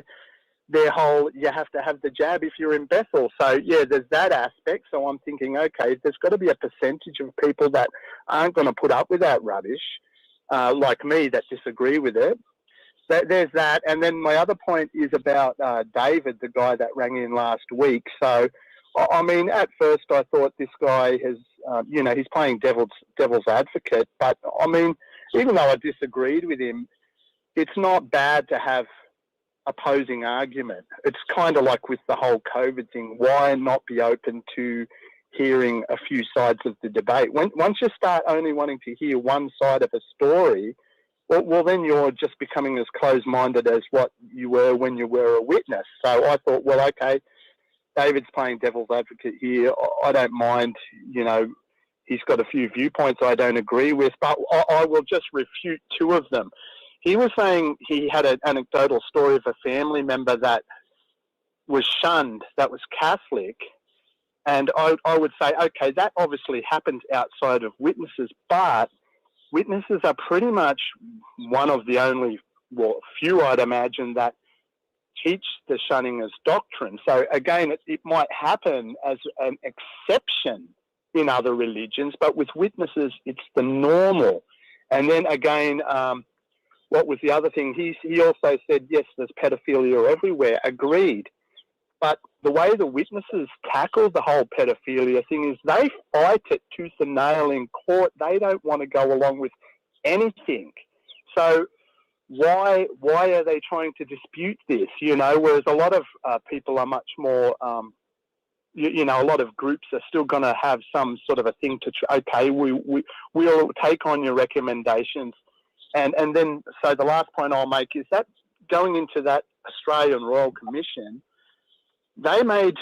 their whole, you have to have the jab if you're in Bethel. So, yeah, there's that aspect. So I'm thinking, okay, there's got to be a percentage of people that aren't going to put up with that rubbish, like me, that disagree with it. There's that. And then my other point is about David, the guy that rang in last week. So, I mean, at first I thought this guy has, he's playing devil's advocate. But, I mean, even though I disagreed with him, it's not bad to have opposing argument. It's kind of like with the whole COVID thing. Why not be open to hearing a few sides of the debate? Once you start only wanting to hear one side of a story, well, then you're just becoming as closed-minded as what you were when you were a witness. So I thought, well, okay, David's playing devil's advocate here. I don't mind, he's got a few viewpoints I don't agree with, but I will just refute two of them. He was saying he had an anecdotal story of a family member that was shunned, that was Catholic. And I would say, okay, that obviously happens outside of witnesses, but witnesses are pretty much one of the only, few I'd imagine that teach the shunning as doctrine. So again, it might happen as an exception in other religions, but with witnesses, it's the normal. And then again, what was the other thing? He also said, yes, there's pedophilia everywhere. Agreed. But the way the witnesses tackle the whole pedophilia thing is they fight it tooth and nail in court. They don't want to go along with anything. So why are they trying to dispute this? Whereas a lot of people are much more, a lot of groups are still going to have some sort of a thing to, okay, we'll take on your recommendations. And then, so the last point I'll make is that going into that Australian Royal Commission, they made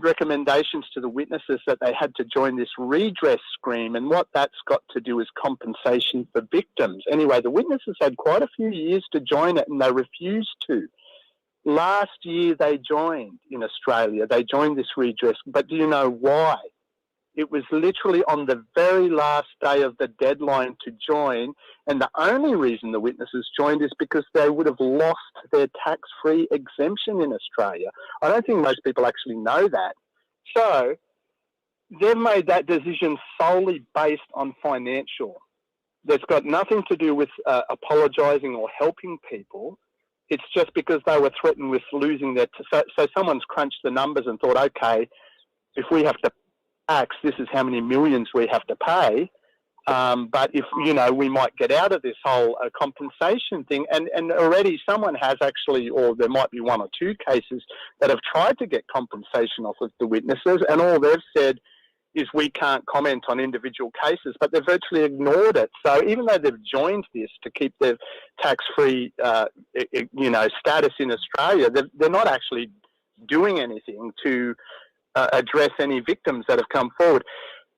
recommendations to the witnesses that they had to join this redress scheme, and what that's got to do is compensation for victims. Anyway, the witnesses had quite a few years to join it, and they refused to. Last year they joined in Australia. They joined this redress, but do you know why? It was literally on the very last day of the deadline to join, and the only reason the witnesses joined is because they would have lost their tax-free exemption in Australia. I don't think most people actually know that. So they've made that decision solely based on financial. That's got nothing to do with apologising or helping people. it's just because they were threatened with losing their. So someone's crunched the numbers and thought, okay, if we have to tax, this is how many millions we have to pay. But if, we might get out of this whole compensation thing, and already someone has actually, or there might be one or two cases that have tried to get compensation off of the witnesses, and all they've said is we can't comment on individual cases, but they've virtually ignored it. So even though they've joined this to keep their tax-free, status in Australia, they're not actually doing anything to address any victims that have come forward.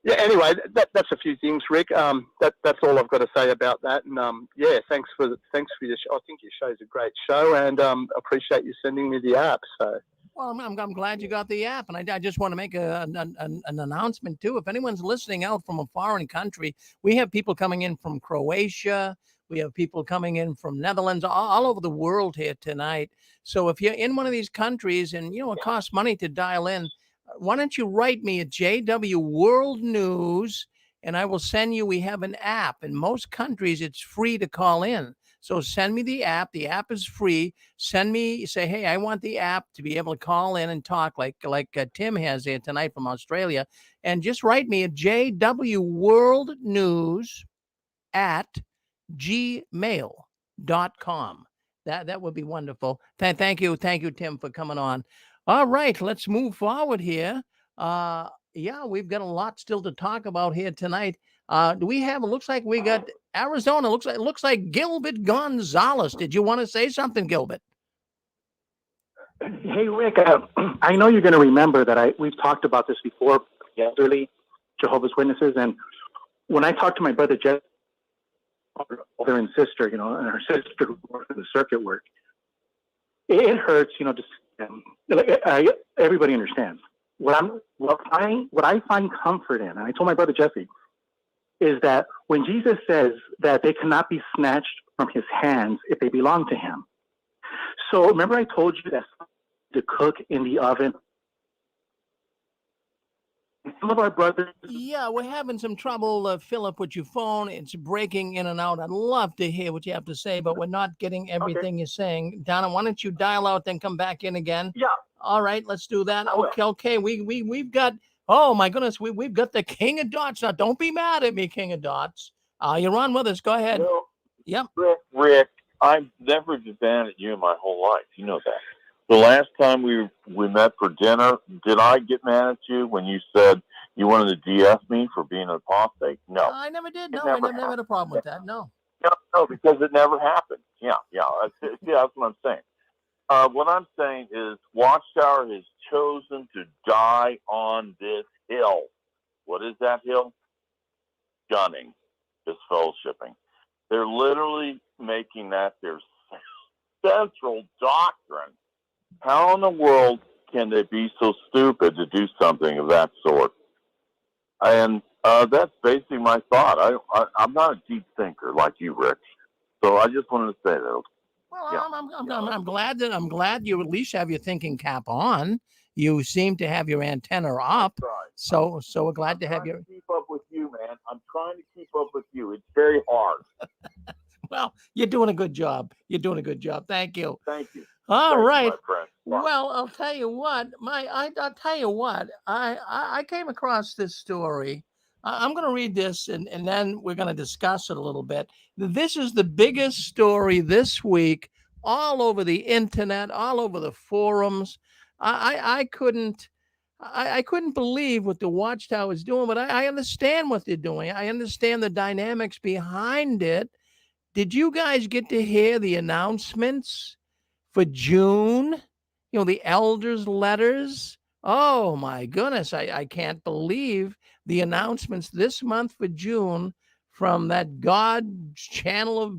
Yeah. Anyway, that's a few things, Rick. That's all I've got to say about that. And thanks for your show. I think your show's a great show, and appreciate you sending me the app. So. Well, I'm glad you got the app, and I just want to make an announcement too. If anyone's listening out from a foreign country, we have people coming in from Croatia. We have people coming in from Netherlands, all over the world here tonight. So if you're in one of these countries, and it costs money to dial in, why don't you write me at JW World News, and I will send you. We have an app. In most countries, it's free to call in. So send me the app. The app is free. Say, hey, I want the app to be able to call in and talk like Tim has here tonight from Australia. And just write me at jwworldnews@gmail.com. That would be wonderful. Thank you, Tim, for coming on. All right, let's move forward here. We've got a lot still to talk about here tonight. Do we have? It looks like we got Arizona. Looks like Gilbert Gonzalez. Did you want to say something, Gilbert? Hey, Rick. I know you're going to remember that we've talked about this before. Elderly Jehovah's Witnesses, and when I talked to my brother Jeff, brother and sister, and her sister who worked in the circuit work, it hurts. Everybody understands. What I find comfort in, and I told my brother Jesse, is that when Jesus says that they cannot be snatched from his hands if they belong to him. So remember I told you that to cook in the oven. Some of our brothers. Yeah, we're having some trouble, Philip, with your phone. It's breaking in and out. I'd love to hear what you have to say, but we're not getting everything you're saying. Donna, why don't you dial out, then come back in again? Yeah. All right, let's do that. Okay. We've got. Oh my goodness, we've got the King of Dots. Now, don't be mad at me, King of Dots. You're on with us. Go ahead. Yep. Rick, I've never been mad at you in my whole life. You know that. The last time we met for dinner, did I get mad at you when you said you wanted to DF me for being an apostate? No. I never did. No, I never had a problem with that. No. No, because it never happened. Yeah. That's what I'm saying. What I'm saying is Watchtower has chosen to die on this hill. What is that hill? Gunning, disfellowshipping. They're literally making that their central doctrine. How in the world can they be so stupid to do something of that sort? And that's basically my thought. I'm not a deep thinker like you, Rick. So I just wanted to say that. Well, yeah. I'm glad you at least have your thinking cap on. You seem to have your antenna up. So we're glad to have you. Keep up with you, man. I'm trying to keep up with you. It's very hard. Well, you're doing a good job. Thank you. Thank you. All right. Wow. Well, I'll tell you what. I came across this story. I'm going to read this, and then we're going to discuss it a little bit. This is the biggest story this week, all over the internet, all over the forums. I couldn't believe what the Watchtower is doing, but I understand what they're doing. I understand the dynamics behind it. Did you guys get to hear the announcements for June? The elders' letters. Oh my goodness. I can't believe the announcements this month for June from that God channel of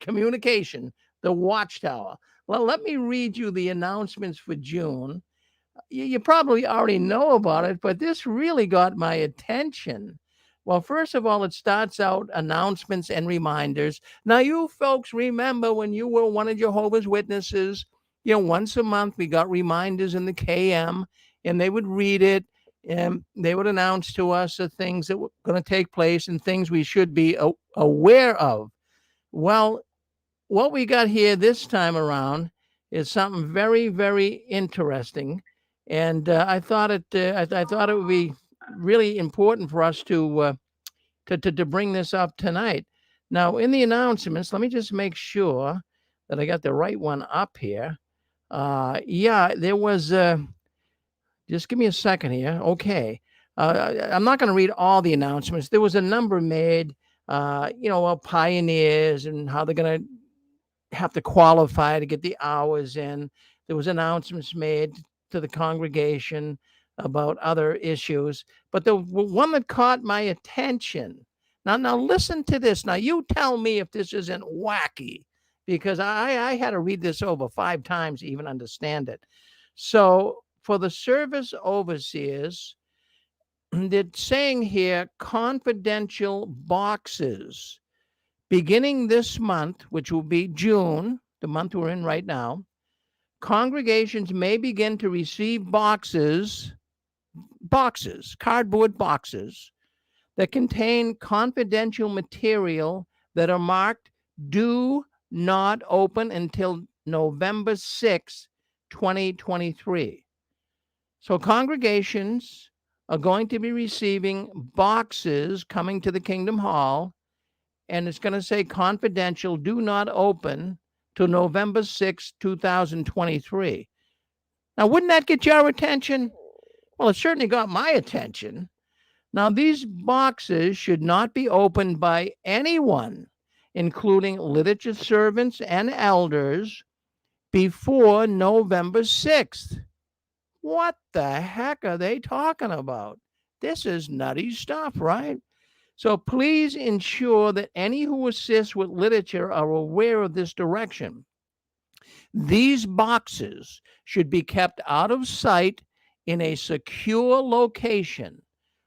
communication, the Watchtower. Well, let me read you the announcements for June. You probably already know about it, but this really got my attention. Well, first of all, it starts out announcements and reminders. Now, you folks remember when you were one of Jehovah's Witnesses, once a month we got reminders in the KM, and they would read it, and they would announce to us the things that were going to take place and things we should be aware of. Well, what we got here this time around is something very, very interesting, and I thought I thought it would be really important for us to bring this up tonight. Now, in the announcements, let me just make sure that I got the right one up here. Yeah, there was. Just give me a second here. Okay. I'm not going to read all the announcements. There was a number made, pioneers and how they're going to have to qualify to get the hours in. There was announcements made to the congregation about other issues. But the one that caught my attention. Now listen to this. Now you tell me if this isn't wacky, because I had to read this over 5 times to even understand it. So for the service overseers, they're saying here confidential boxes beginning this month, which will be June, the month we're in right now. Congregations may begin to receive boxes, cardboard boxes that contain confidential material that are marked "Do Not Open" until November 6th, 2023. So congregations are going to be receiving boxes coming to the Kingdom Hall, and it's going to say confidential, do not open till November 6, 2023. Now, wouldn't that get your attention? Well, it certainly got my attention. Now, these boxes should not be opened by anyone, including liturgy servants and elders, before November 6th. What the heck are they talking about? This is nutty stuff, right? So please ensure that any who assist with literature are aware of this direction. These boxes should be kept out of sight in a secure location.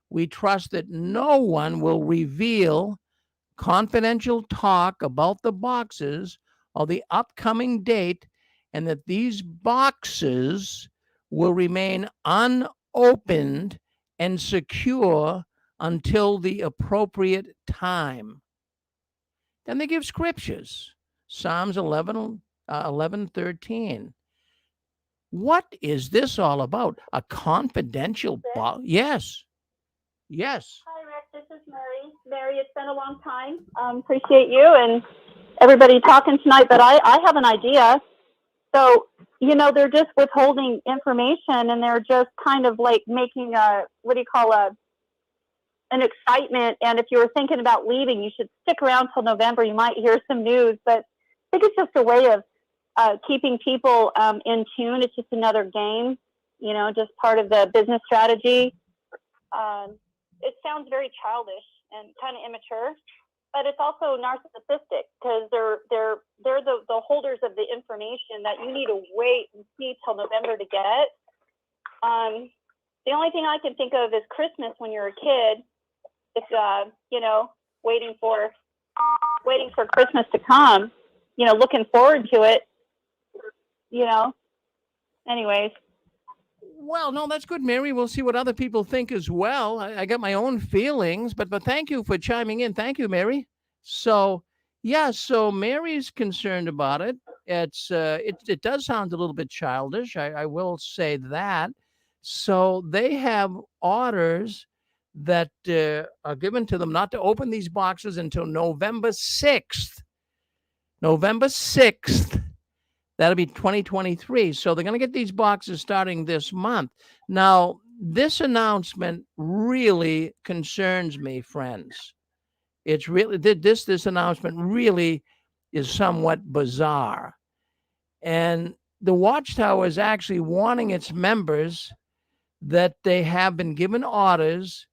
We trust that no one will reveal confidential talk about the boxes or the upcoming date, and that these boxes will remain unopened and secure until the appropriate time. Then they give scriptures. Psalms 11:13. What is this all about? A confidential box? Yes. Yes. Hi, Rick. This is Mary. Mary, it's been a long time. Appreciate you and everybody talking tonight, but I have an idea. So, they're just withholding information, and they're just kind of like making an excitement. And if you were thinking about leaving, you should stick around till November. You might hear some news, but I think it's just a way of keeping people in tune. It's just another game, just part of the business strategy. It sounds very childish and kind of immature, but it's also narcissistic, because they're the holders of the information that you need to wait and see till November to get. The only thing I can think of is Christmas when you're a kid. It's waiting for Christmas to come. Looking forward to it. Anyways. Well, no, that's good, Mary. We'll see what other people think as well. I got my own feelings, but thank you for chiming in. Thank you, Mary. So, yeah, so Mary's concerned about it. It does sound a little bit childish. I will say that. So they have orders that are given to them not to open these boxes until November 6th. November 6th. That'll be 2023. So they're going to get these boxes starting this month. Now, this announcement really concerns me, friends. It's really, this announcement really is somewhat bizarre. And the Watchtower is actually warning its members that they have been given orders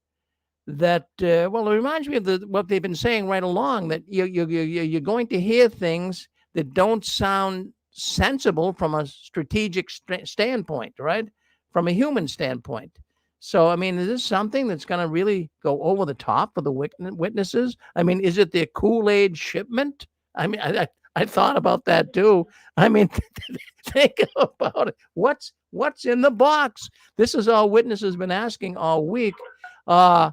that, it reminds me of what they've been saying right along, that you're going to hear things that don't sound sensible from a strategic standpoint, right? From a human standpoint. So, I mean, is this something that's going to really go over the top for the witnesses? I mean, is it the Kool-Aid shipment? I mean, I thought about that too. I mean, think about it. What's in the box? This is all witnesses been asking all week. The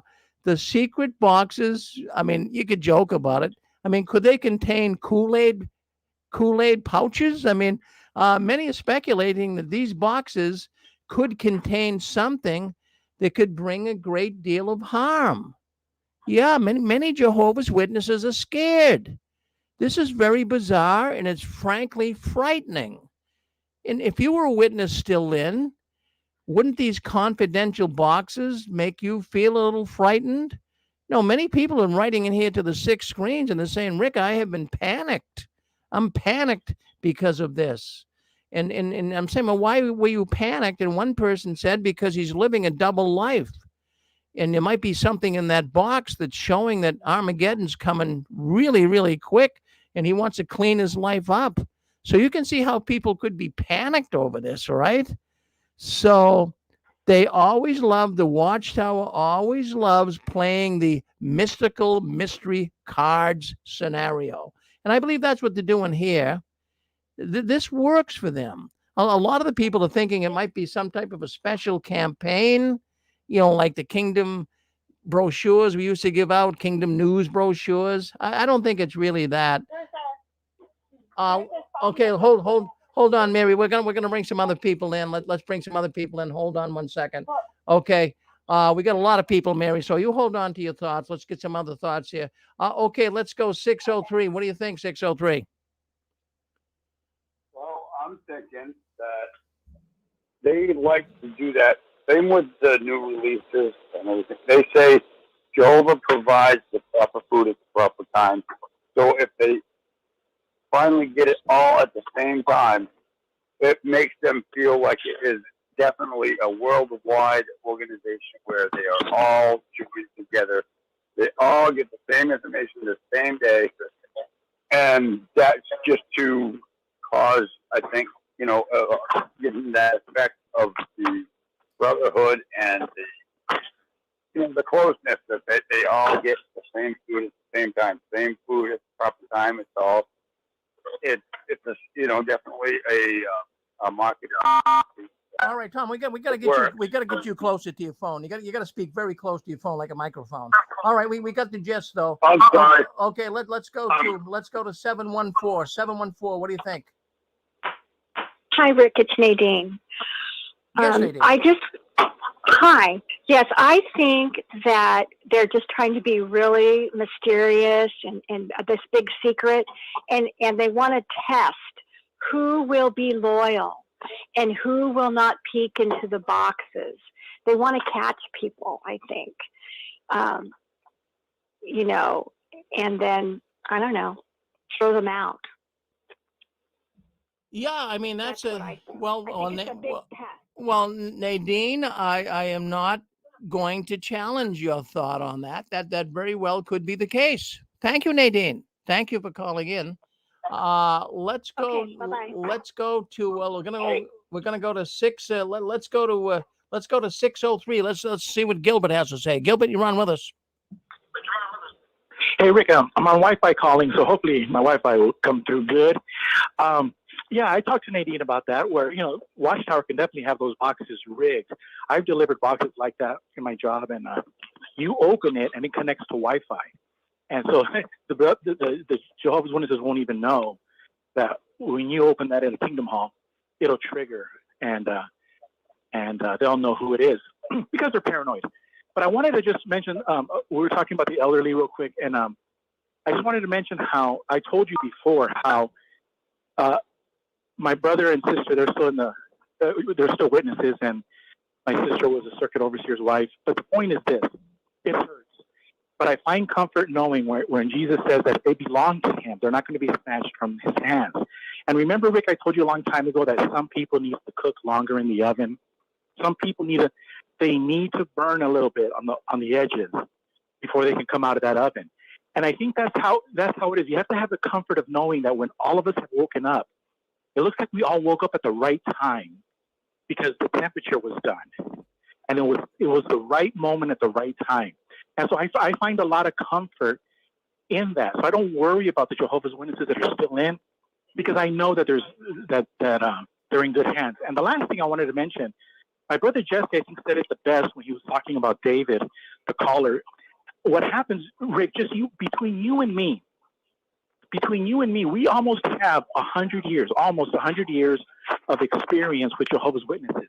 secret boxes, I mean, you could joke about it. I mean, could they contain Kool-Aid Kool-Aid pouches? I mean, many are speculating that these boxes could contain something that could bring a great deal of harm. Yeah, many Jehovah's Witnesses are scared. This is very bizarre, and it's frankly frightening. And if you were a witness still in, wouldn't these confidential boxes make you feel a little frightened? No, many people are writing in here to the 6 screens and they're saying, Rick, I have been panicked. I'm panicked because of this. And I'm saying, well, why were you panicked? And one person said, because he's living a double life. And there might be something in that box that's showing that Armageddon's coming really, really quick, and he wants to clean his life up. So you can see how people could be panicked over this, right? So they always love, the Watchtower always loves playing the mystical mystery cards scenario. And I believe that's what they're doing here. This works for them. A lot of the people are thinking it might be some type of a special campaign, like the Kingdom brochures we used to give out, Kingdom News brochures. I don't think it's really that. Okay, hold on, Mary. We're gonna bring some other people in. Let's bring some other people in. Hold on 1 second. Okay. We got a lot of people, Mary. So you hold on to your thoughts. Let's get some other thoughts here. Okay, let's go 603. What do you think, 603? Well, I'm thinking that they like to do that. Same with the new releases and everything. They say Jehovah provides the proper food at the proper time. So if they finally get it all at the same time, it makes them feel like it is definitely a worldwide organization where they are all joined together. They all get the same information the same day. And that's just to cause, I think, getting that effect of the brotherhood and the closeness that they all get the same food at the same time, same food at the proper time. It's definitely a market. All right, Tom, we got to get you closer to your phone. You got to speak very close to your phone like a microphone. All right, we got the gist though. I'm sorry. Okay, let's go to 714. 714. What do you think? Hi, Rick. It's Nadine. Yes, Nadine. Hi. Yes, I think that they're just trying to be really mysterious and this big secret, and they want to test who will be loyal and who will not peek into the boxes. They want to catch people, I think. And then, I don't know, throw them out. Yeah, I mean, that's a big test. Well, Nadine, I am not going to challenge your thought on that. That very well could be the case. Thank you, Nadine. Thank you for calling in. Let's go. Okay, bye-bye. Let's go to. We're gonna go to 6. Let's go to 603. Let's see what Gilbert has to say. Gilbert, you're on with us. Hey, Rick, I'm on Wi-Fi calling, so hopefully my Wi-Fi will come through good. Yeah, I talked to Nadine about that, where, Watchtower can definitely have those boxes rigged. I've delivered boxes like that in my job, and you open it, and it connects to Wi-Fi. And so the Jehovah's Witnesses won't even know that when you open that in the Kingdom Hall, it'll trigger, and they'll know who it is because they're paranoid. But I wanted to just mention, we were talking about the elderly real quick, and I just wanted to mention how I told you before how my brother and sister, they're still witnesses, and my sister was a circuit overseer's wife. But the point is this: it hurts. But I find comfort knowing when Jesus says that they belong to him, they're not going to be snatched from his hands. And remember, Rick, I told you a long time ago that some people need to cook longer in the oven. Some people need to burn a little bit on the edges before they can come out of that oven. And I think that's how it is. You have to have the comfort of knowing that when all of us have woken up, it looks like we all woke up at the right time because the temperature was done. And it was the right moment at the right time. And so I find a lot of comfort in that. So I don't worry about the Jehovah's Witnesses that are still in, because I know that they're in good hands. And the last thing I wanted to mention, my brother Jesse, I think, said it the best when he was talking about David, the caller. What happens, Rick, just between you and me, between you and me, we almost have 100 years of experience with Jehovah's Witnesses.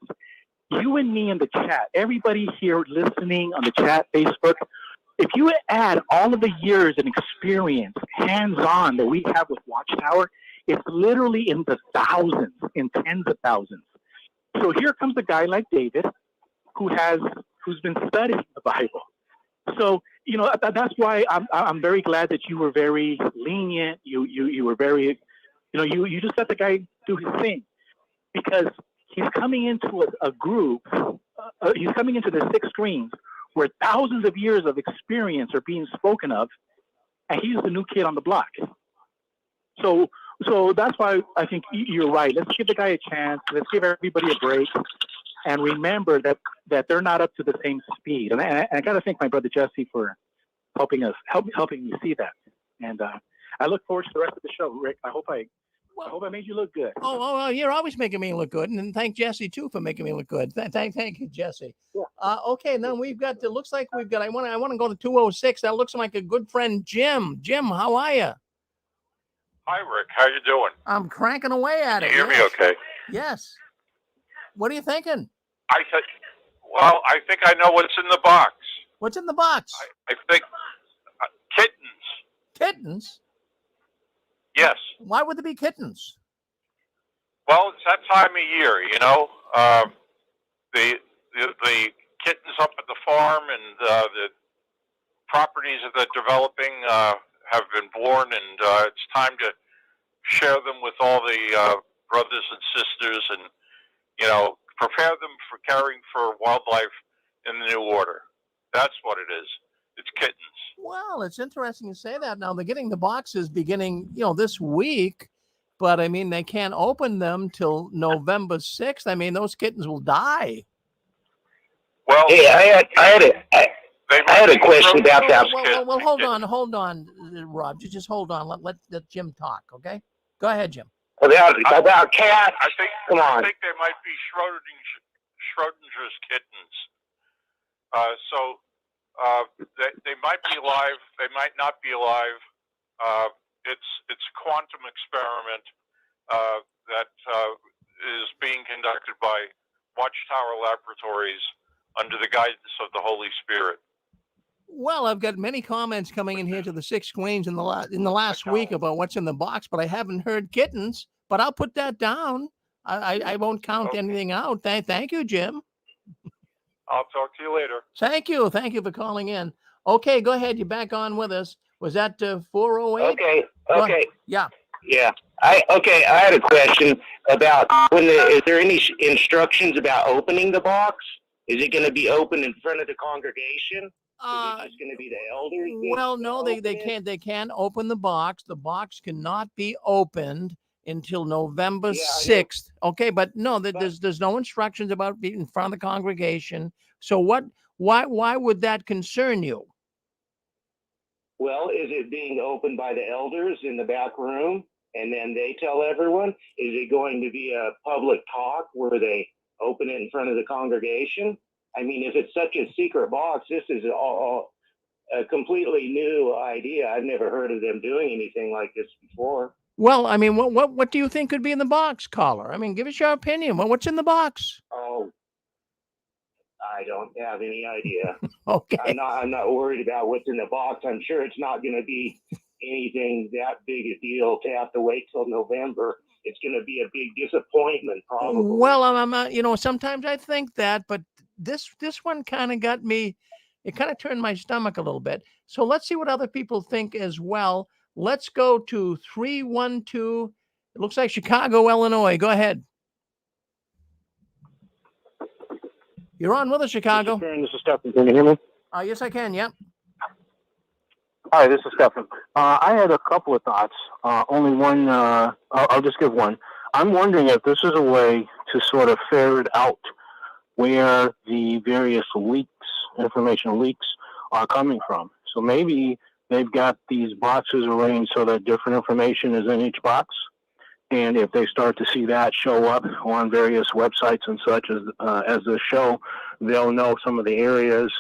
You and me in the chat, everybody here listening on the chat, Facebook, if you add all of the years and experience hands-on that we have with Watchtower, it's literally in the thousands, in tens of thousands. So here comes a guy like David who's been studying the Bible. So, you know, that's why I'm very glad that you were very lenient. You were very, you know, you just let the guy do his thing, because he's coming into a group, he's coming into the 6 screens where thousands of years of experience are being spoken of, and he's the new kid on the block. So that's why I think you're right. Let's give the guy a chance. Let's give everybody a break, and remember that they're not up to the same speed. And I got to thank my brother Jesse for helping me see that. And I look forward to the rest of the show, Rick. I hope I made you look good. Oh, you're always making me look good, and thank Jesse too for making me look good. Thank you, Jesse. Yeah. Okay, then we've got. It looks like we've got. I want to go to 206. That looks like a good friend, Jim. Jim, how are you? Hi, Rick. How you doing? I'm cranking away at it. Can you hear me okay? Yes. What are you thinking? I think I know what's in the box. What's in the box? I think kittens. Kittens? Yes. Why would there be kittens? Well, it's that time of year, you know. The kittens up at the farm and the properties that they're developing have been born, and it's time to share them with all the brothers and sisters, and you know, prepare them for caring for wildlife in the new order. That's what it is. It's kittens. Well, it's interesting you say that. Now they're getting the boxes beginning, you know, this week, but I mean they can't open them till November 6th. I mean those kittens will die. Well, hey, I had a question about that. Well, hold on, Rob. Just hold on. Let Jim talk, okay? Go ahead, Jim. About cats. Come on. I think they might be Schrodinger's kittens. So they might be alive. They might not be alive. It's a quantum experiment that is being conducted by Watchtower Laboratories under the guidance of the Holy Spirit. Well, I've got many comments coming in here to the 6 screens in the last week about what's in the box, but I haven't heard kittens. But I'll put that down. I won't count anything out. Thank you, Jim. I'll talk to you later. Thank you for calling in. Okay, go ahead. You're back on with us. Was that 408? Okay. Yeah. I had a question about is there any instructions about opening the box? Is it going to be open in front of the congregation? Is it just going to be the elders? Well, no, they can't. They can't open the box. The box cannot be opened until November 6th. Okay, but no, there's no instructions about being in front of the congregation. So why would that concern you? Well, is it being opened by the elders in the back room, and then they tell everyone? Is it going to be a public talk where they open it in front of the congregation? I mean, if it's such a secret box, this is all a completely new idea. I've never heard of them doing anything like this before. Well, I mean, what do you think could be in the box, caller? I mean, give us your opinion. What's in the box? Oh, I don't have any idea. Okay. I'm not worried about what's in the box. I'm sure it's not going to be anything that big a deal to have to wait till November. It's going to be a big disappointment, probably. Well, I'm sometimes I think that, but this one kind of got me. It kind of turned my stomach a little bit. So let's see what other people think as well. Let's go to 312. It looks like Chicago, Illinois. Go ahead. You're on with us, Chicago. This is Stephen. Can you hear me? Yes, I can. Yep. Hi, this is Stephen. I had a couple of thoughts. Only one. I'll just give one. I'm wondering if this is a way to sort of ferret out where the various information leaks are coming from. So maybe they've got these boxes arranged so that different information is in each box. And if they start to see that show up on various websites and such as the show, they'll know some of the areas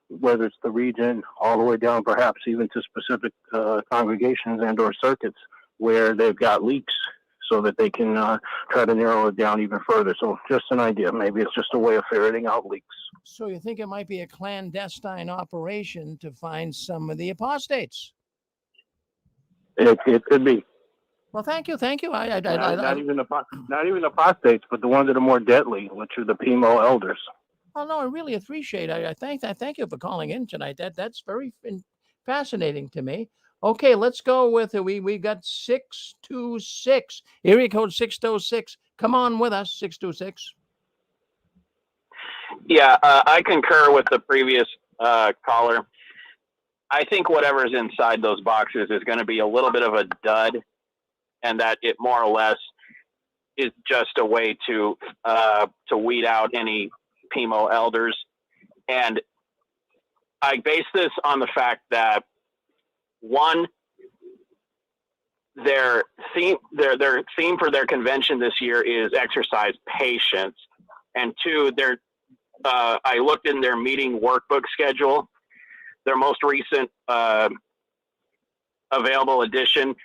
whether it's the region, all the way down perhaps even to specific congregations and or circuits where they've got leaks so that they can try to narrow it down even further. So just an idea. Maybe it's just a way of ferreting out leaks. So you think it might be a clandestine operation to find some of the apostates? It could be. Well, thank you. Not even apostates, but the ones that are more deadly, which are the Pimo elders. Oh no, I really appreciate it. I thank you for calling in tonight. That's very fascinating to me. Okay, let's go with it. We got 626 area code 606. Come on with us, 626. Yeah, I concur with the previous caller. I think whatever's inside those boxes is going to be a little bit of a dud, and that it more or less is just a way to weed out any Pimo elders. And I base this on the fact that, one, their theme for their convention this year is exercise patience, and two, I looked in their meeting workbook schedule. Their most recent available edition,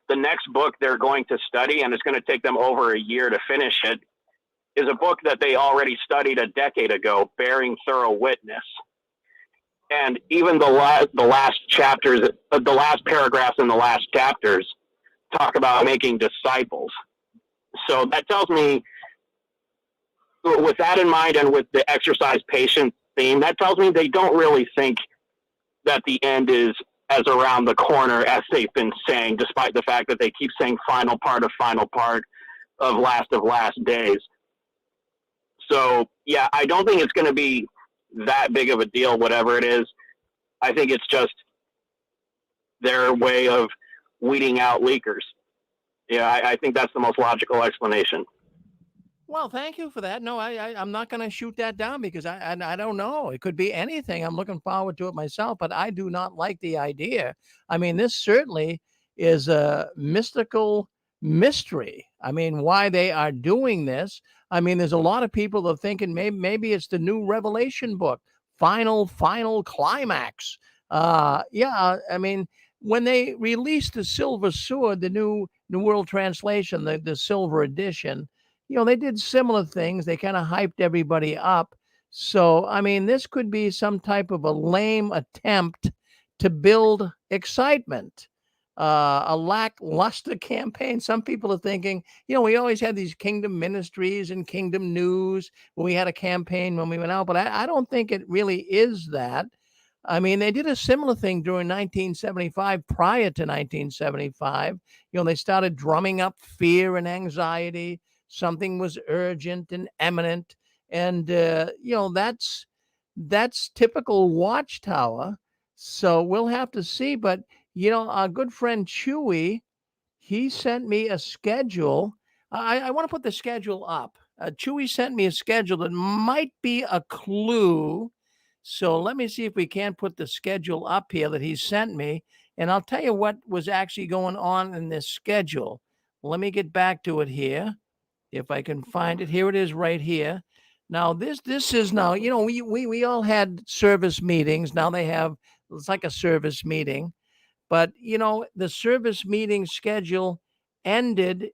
the next book they're going to study, and it's going to take them over a year to finish it, is a book that they already studied a decade ago, Bearing Thorough Witness. And even the last chapters, the last paragraphs in the last chapters talk about making disciples. So that tells me, with that in mind and with the exercise patience theme, that tells me they don't really think that the end is as around the corner as they've been saying, despite the fact that they keep saying final part of last days. So yeah, I don't think it's going to be that big of a deal, whatever it is. I think it's just their way of weeding out leakers. Yeah, I think that's the most logical explanation. Well, thank you for that. No, I'm not going to shoot that down because I don't know. It could be anything. I'm looking forward to it myself, but I do not like the idea. I mean, this certainly is a mystical mystery. I mean, why they are doing this. I mean, there's a lot of people that are thinking maybe it's the new Revelation book, final climax. Yeah, I mean, when they released the Silver Sword, the New World Translation, the Silver Edition, they did similar things. They kind of hyped everybody up. So, I mean, this could be some type of a lame attempt to build excitement, a lackluster campaign. Some people are thinking, we always had these kingdom ministries and kingdom news when we had a campaign when we went out, but I don't think it really is that. I mean, they did a similar thing during 1975, prior to 1975. They started drumming up fear and anxiety. Something was urgent and imminent. And, that's typical Watchtower. So we'll have to see. But, our good friend Chewy, he sent me a schedule. I want to put the schedule up. Chewy sent me a schedule that might be a clue. So let me see if we can't put the schedule up here that he sent me. And I'll tell you what was actually going on in this schedule. Let me get back to it here. If I can find it, here it is right here. Now this is now, we all had service meetings. Now it's like a service meeting, but the service meeting schedule ended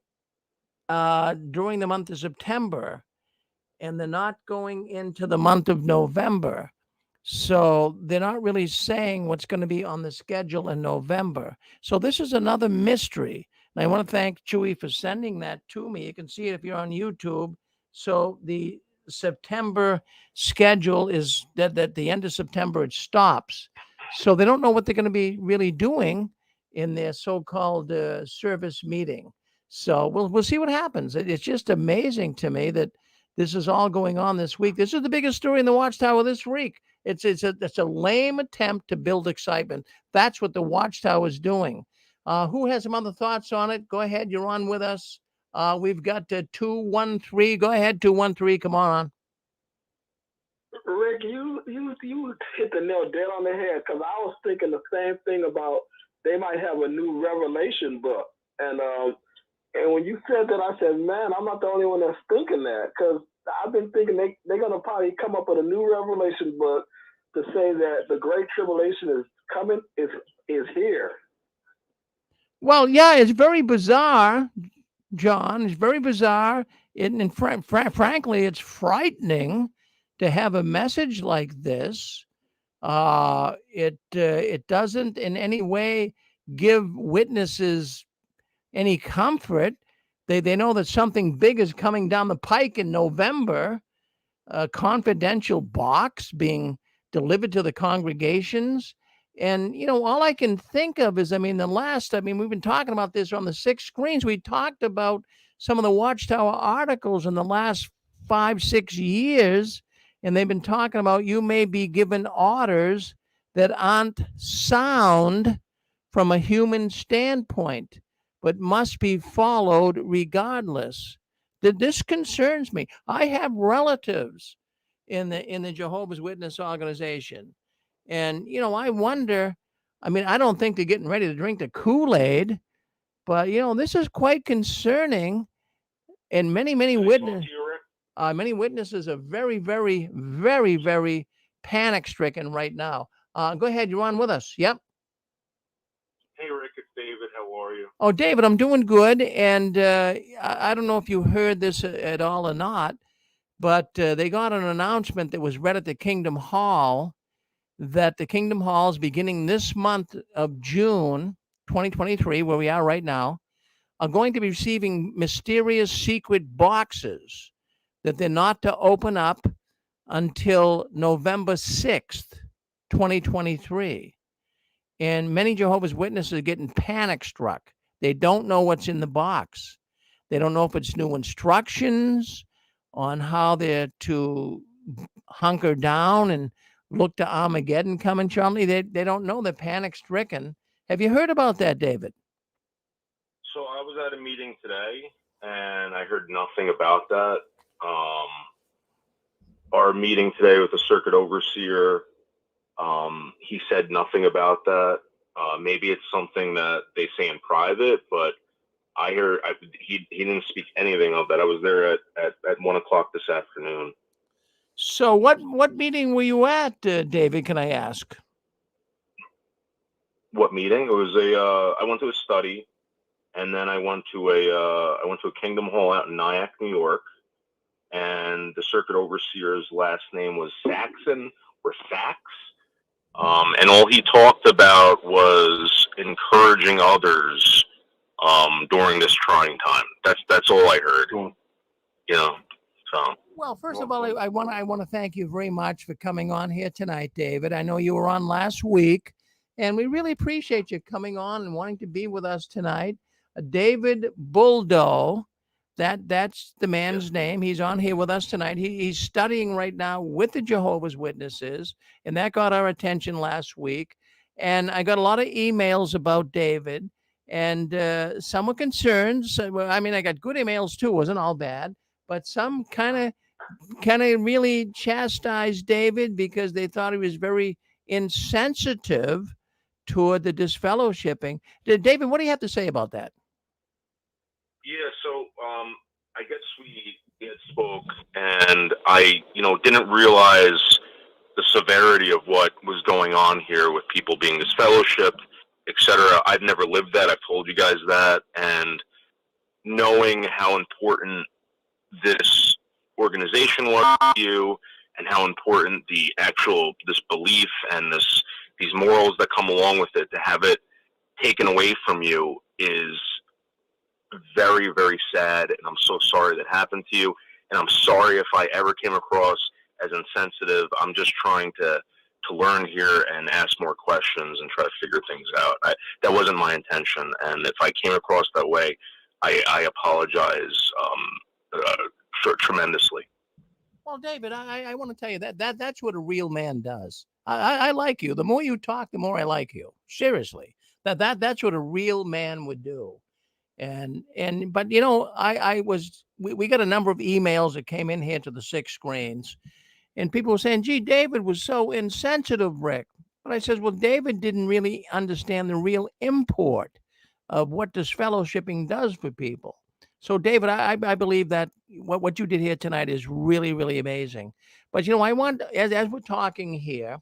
during the month of September, and they're not going into the month of November. So they're not really saying what's going to be on the schedule in November. So this is another mystery. And I want to thank Chewy for sending that to me. You can see it if you're on YouTube. So the September schedule is that at the end of September, it stops. So they don't know what they're going to be really doing in their so-called service meeting. So we'll see what happens. It's just amazing to me that this is all going on this week. This is the biggest story in the Watchtower this week. It's a lame attempt to build excitement. That's what the Watchtower is doing. Who has some other thoughts on it? Go ahead. You're on with us. We've got 213. Go ahead, 213. Come on. Rick, you hit the nail dead on the head, because I was thinking the same thing about they might have a new Revelation book. And when you said that, I said, man, I'm not the only one that's thinking that, because I've been thinking they're going to probably come up with a new Revelation book, to say that the Great Tribulation is coming, is here. Well, yeah, it's very bizarre, John. It's very bizarre. And frankly, it's frightening to have a message like this. It doesn't in any way give witnesses any comfort. They know that something big is coming down the pike in November, a confidential box being delivered to the congregations. And, all I can think of is, we've been talking about this on the 6 screens. We talked about some of the Watchtower articles in the last 5-6 years, and they've been talking about you may be given orders that aren't sound from a human standpoint, but must be followed regardless. This concerns me. I have relatives in the Jehovah's Witness organization. And, I wonder, I don't think they're getting ready to drink the Kool-Aid, but, this is quite concerning. And many witnesses are very, very, very, very panic stricken right now. Go ahead. You're on with us. Yep. Hey, Rick, it's David. How are you? Oh, David, I'm doing good. And I don't know if you heard this at all or not, but they got an announcement that was read at the Kingdom Hall that the Kingdom Halls, beginning this month of June 2023, where we are right now, are going to be receiving mysterious secret boxes that they're not to open up until November 6th, 2023. And many Jehovah's Witnesses are getting panic struck. They don't know what's in the box. They don't know if it's new instructions on how they're to hunker down and look to Armageddon coming shortly. They don't know. They're panic stricken. Have you heard about that, David? So I was at a meeting today, and I heard nothing about that. Our meeting today with the circuit overseer, he said nothing about that. Maybe it's something that they say in private, but I heard he didn't speak anything of that. I was there at 1 o'clock this afternoon. So what meeting were you at, David, can I ask? What meeting? It was I went to a study, and then I went to a Kingdom Hall out in Nyack, New York, and the circuit overseer's last name was Saxon or Sachs. And all he talked about was encouraging others during this trying time. That's all I heard. So. Well, first of all, I want to thank you very much for coming on here tonight, David. I know you were on last week, and we really appreciate you coming on and wanting to be with us tonight. David Buldo, that's the man's name. He's on here with us tonight. He's studying right now with the Jehovah's Witnesses, and that got our attention last week. And I got a lot of emails about David, and some were concerns. I got good emails too. It wasn't all bad, but some kind of really chastised David because they thought he was very insensitive toward the disfellowshipping. David, what do you have to say about that? Yeah, so I guess we had spoke, and I, didn't realize the severity of what was going on here with people being disfellowshipped, etc. I've never lived that. I've told you guys that, and knowing how important this organization was to you, and how important this belief and these morals that come along with it, to have it taken away from you is very, very sad, and I'm so sorry that happened to you, and I'm sorry if I ever came across as insensitive. I'm just trying to learn here and ask more questions and try to figure things out. That wasn't my intention, and if I came across that way, I apologize tremendously. Well, David, I want to tell you that's what a real man does. I like you. The more you talk, the more I like you. Seriously, that's what a real man would do. But we got a number of emails that came in here to the 6 screens, and people were saying, "Gee, David was so insensitive, Rick." But I says, "Well, David didn't really understand the real import of what disfellowshipping does for people." So, David, I believe that what you did here tonight is really, really amazing. But I want, as we're talking here,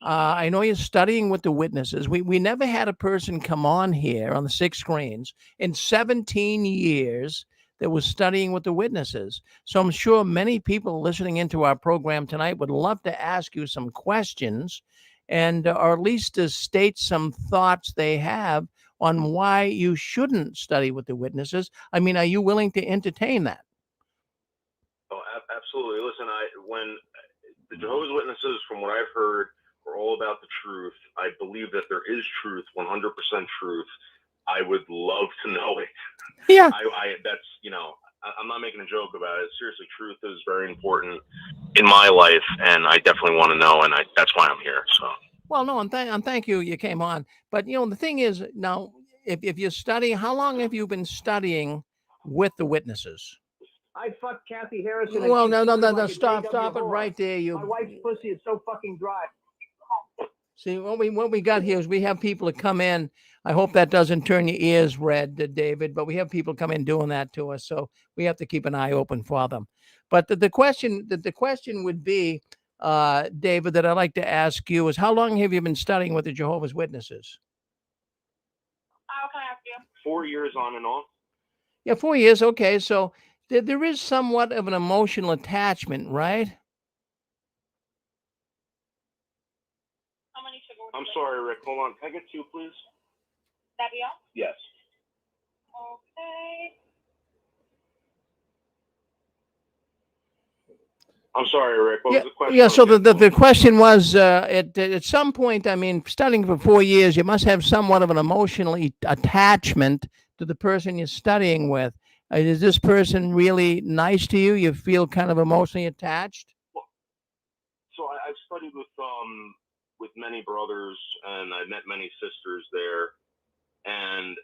I know you're studying with the witnesses. We never had a person come on here on the 6 screens in 17 years that was studying with the witnesses. So I'm sure many people listening into our program tonight would love to ask you some questions and or at least to state some thoughts they have on why you shouldn't study with the witnesses. I mean, are you willing to entertain that? Oh, absolutely. Listen, when the Jehovah's Witnesses, from what I've heard, are all about the truth. I believe that there is truth, 100% truth. I would love to know it. Yeah. That's, I'm not making a joke about it. Seriously, truth is very important in my life, and I definitely want to know, and that's why I'm here. So. Well, no, and thank you. You came on, but the thing is now, if you study, how long have you been studying with the witnesses? I fucked Kathy Harrison. And Well, she no, snorted like a stop JW it whore. right there. My wife's pussy is so fucking dry. See, what we got here is we have people that come in. I hope that doesn't turn your ears red, David, but we have people come in doing that to us, so we have to keep an eye open for them. But the question would be, David, that I'd like to ask you is, how long have you been studying with the Jehovah's Witnesses? How can I ask you? 4 years on and off. Yeah, 4 years. Okay, so there is somewhat of an emotional attachment, right? I'm sorry, Rick. Hold on. Can I get 2, please? That be all? Yes. Okay. I'm sorry, Rick. What was the question? Yeah, so the question was, at some point, I mean, studying for 4 years, you must have somewhat of an emotional attachment to the person you're studying with. Is this person really nice to you? You feel kind of emotionally attached? So I've studied with many brothers, and I met many sisters there, and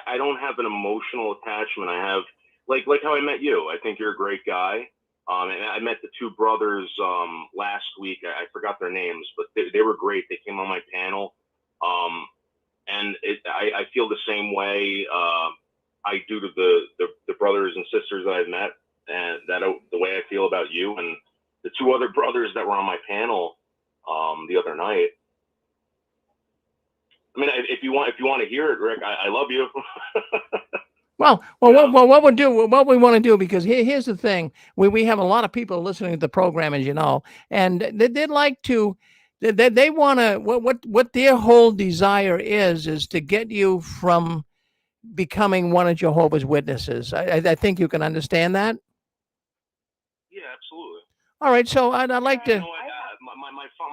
I don't have an emotional attachment. I have like how I met you. I think you're a great guy. And I met the 2 brothers last week. I forgot their names, but they were great. They came on my panel, and I feel the same way I do to the brothers and sisters that I've met, and the way I feel about you and the 2 other brothers that were on my panel the other night. I mean, if you want to hear it, Rick, I love you. Well, what we'll do, what we want to do, because here's the thing: we have a lot of people listening to the program, as you know, and they'd like to, they want to, what their whole desire is to get you from becoming one of Jehovah's Witnesses. I think you can understand that. Yeah, absolutely. All right, so I'd like to.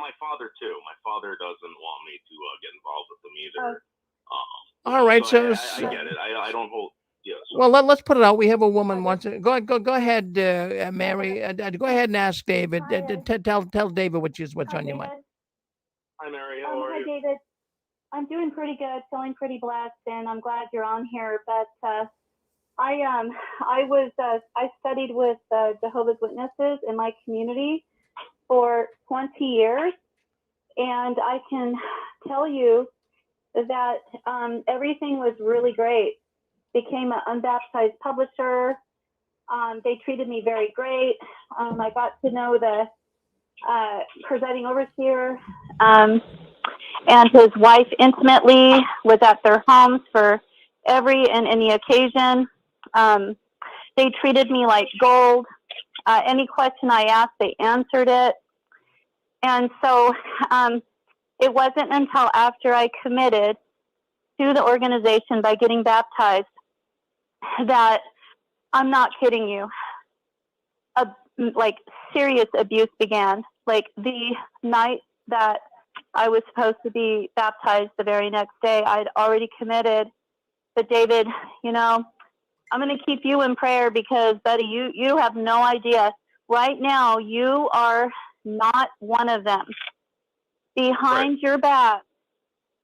My father too. My father doesn't want me to get involved with them either. All right, so I get it. I don't hold. Yeah. So. Well, let's put it out. We have a woman wants to go ahead, Mary. Go ahead and ask David. Tell David what's on your mind. Hi, Mary. How are you? Hi, David. I'm doing pretty good, feeling pretty blessed, and I'm glad you're on here. But I studied with Jehovah's Witnesses in my community for 20 years, and I can tell you that everything was really great. Became an unbaptized publisher. They treated me very great. I got to know the presiding overseer and his wife intimately, was at their homes for every and any occasion. They treated me like gold. Any question I asked, they answered it. And so it wasn't until after I committed to the organization by getting baptized that, I'm not kidding you, like serious abuse began. Like the night that I was supposed to be baptized, the very next day, I'd already committed. But David, I'm going to keep you in prayer because, buddy, you have no idea. Right now, you are not one of them. Behind your back,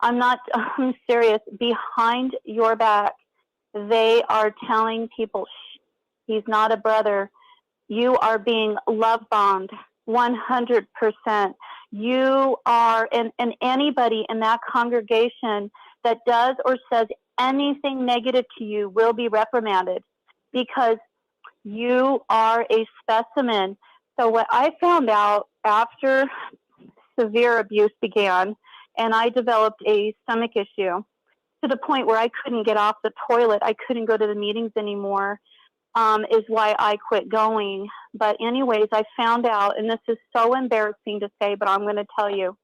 I'm serious, behind your back, they are telling people, he's not a brother. You are being love bombed 100%. You are, and anybody in that congregation that does or says anything negative to you will be reprimanded because you are a specimen. So what I found out after severe abuse began, and I developed a stomach issue to the point where I couldn't get off the toilet. I couldn't go to the meetings anymore, is why I quit going. But anyways, I found out, and this is so embarrassing to say, but I'm going to tell you,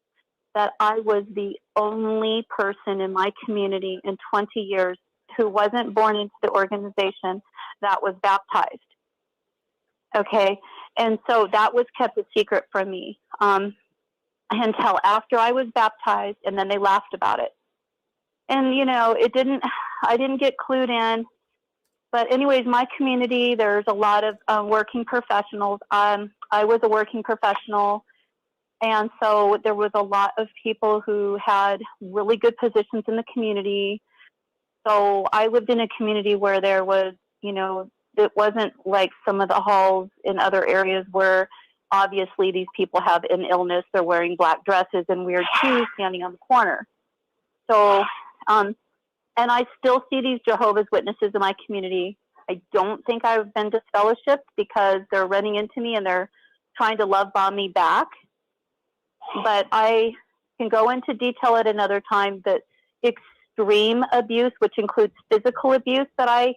that I was the only person in my community in 20 years who wasn't born into the organization that was baptized. Okay. And so that was kept a secret from me until after I was baptized, and then they laughed about it. And, you know, I didn't get clued in. But anyways, my community, there's a lot of working professionals. I was a working professional. And so there was a lot of people who had really good positions in the community. So I lived in a community where there was, you know, it wasn't like some of the halls in other areas where obviously these people have an illness. They're wearing black dresses and weird shoes standing on the corner. So, and I still see these Jehovah's Witnesses in my community. I don't think I've been disfellowshipped because they're running into me and they're trying to love bomb me back. But I can go into detail at another time that extreme abuse, which includes physical abuse, that I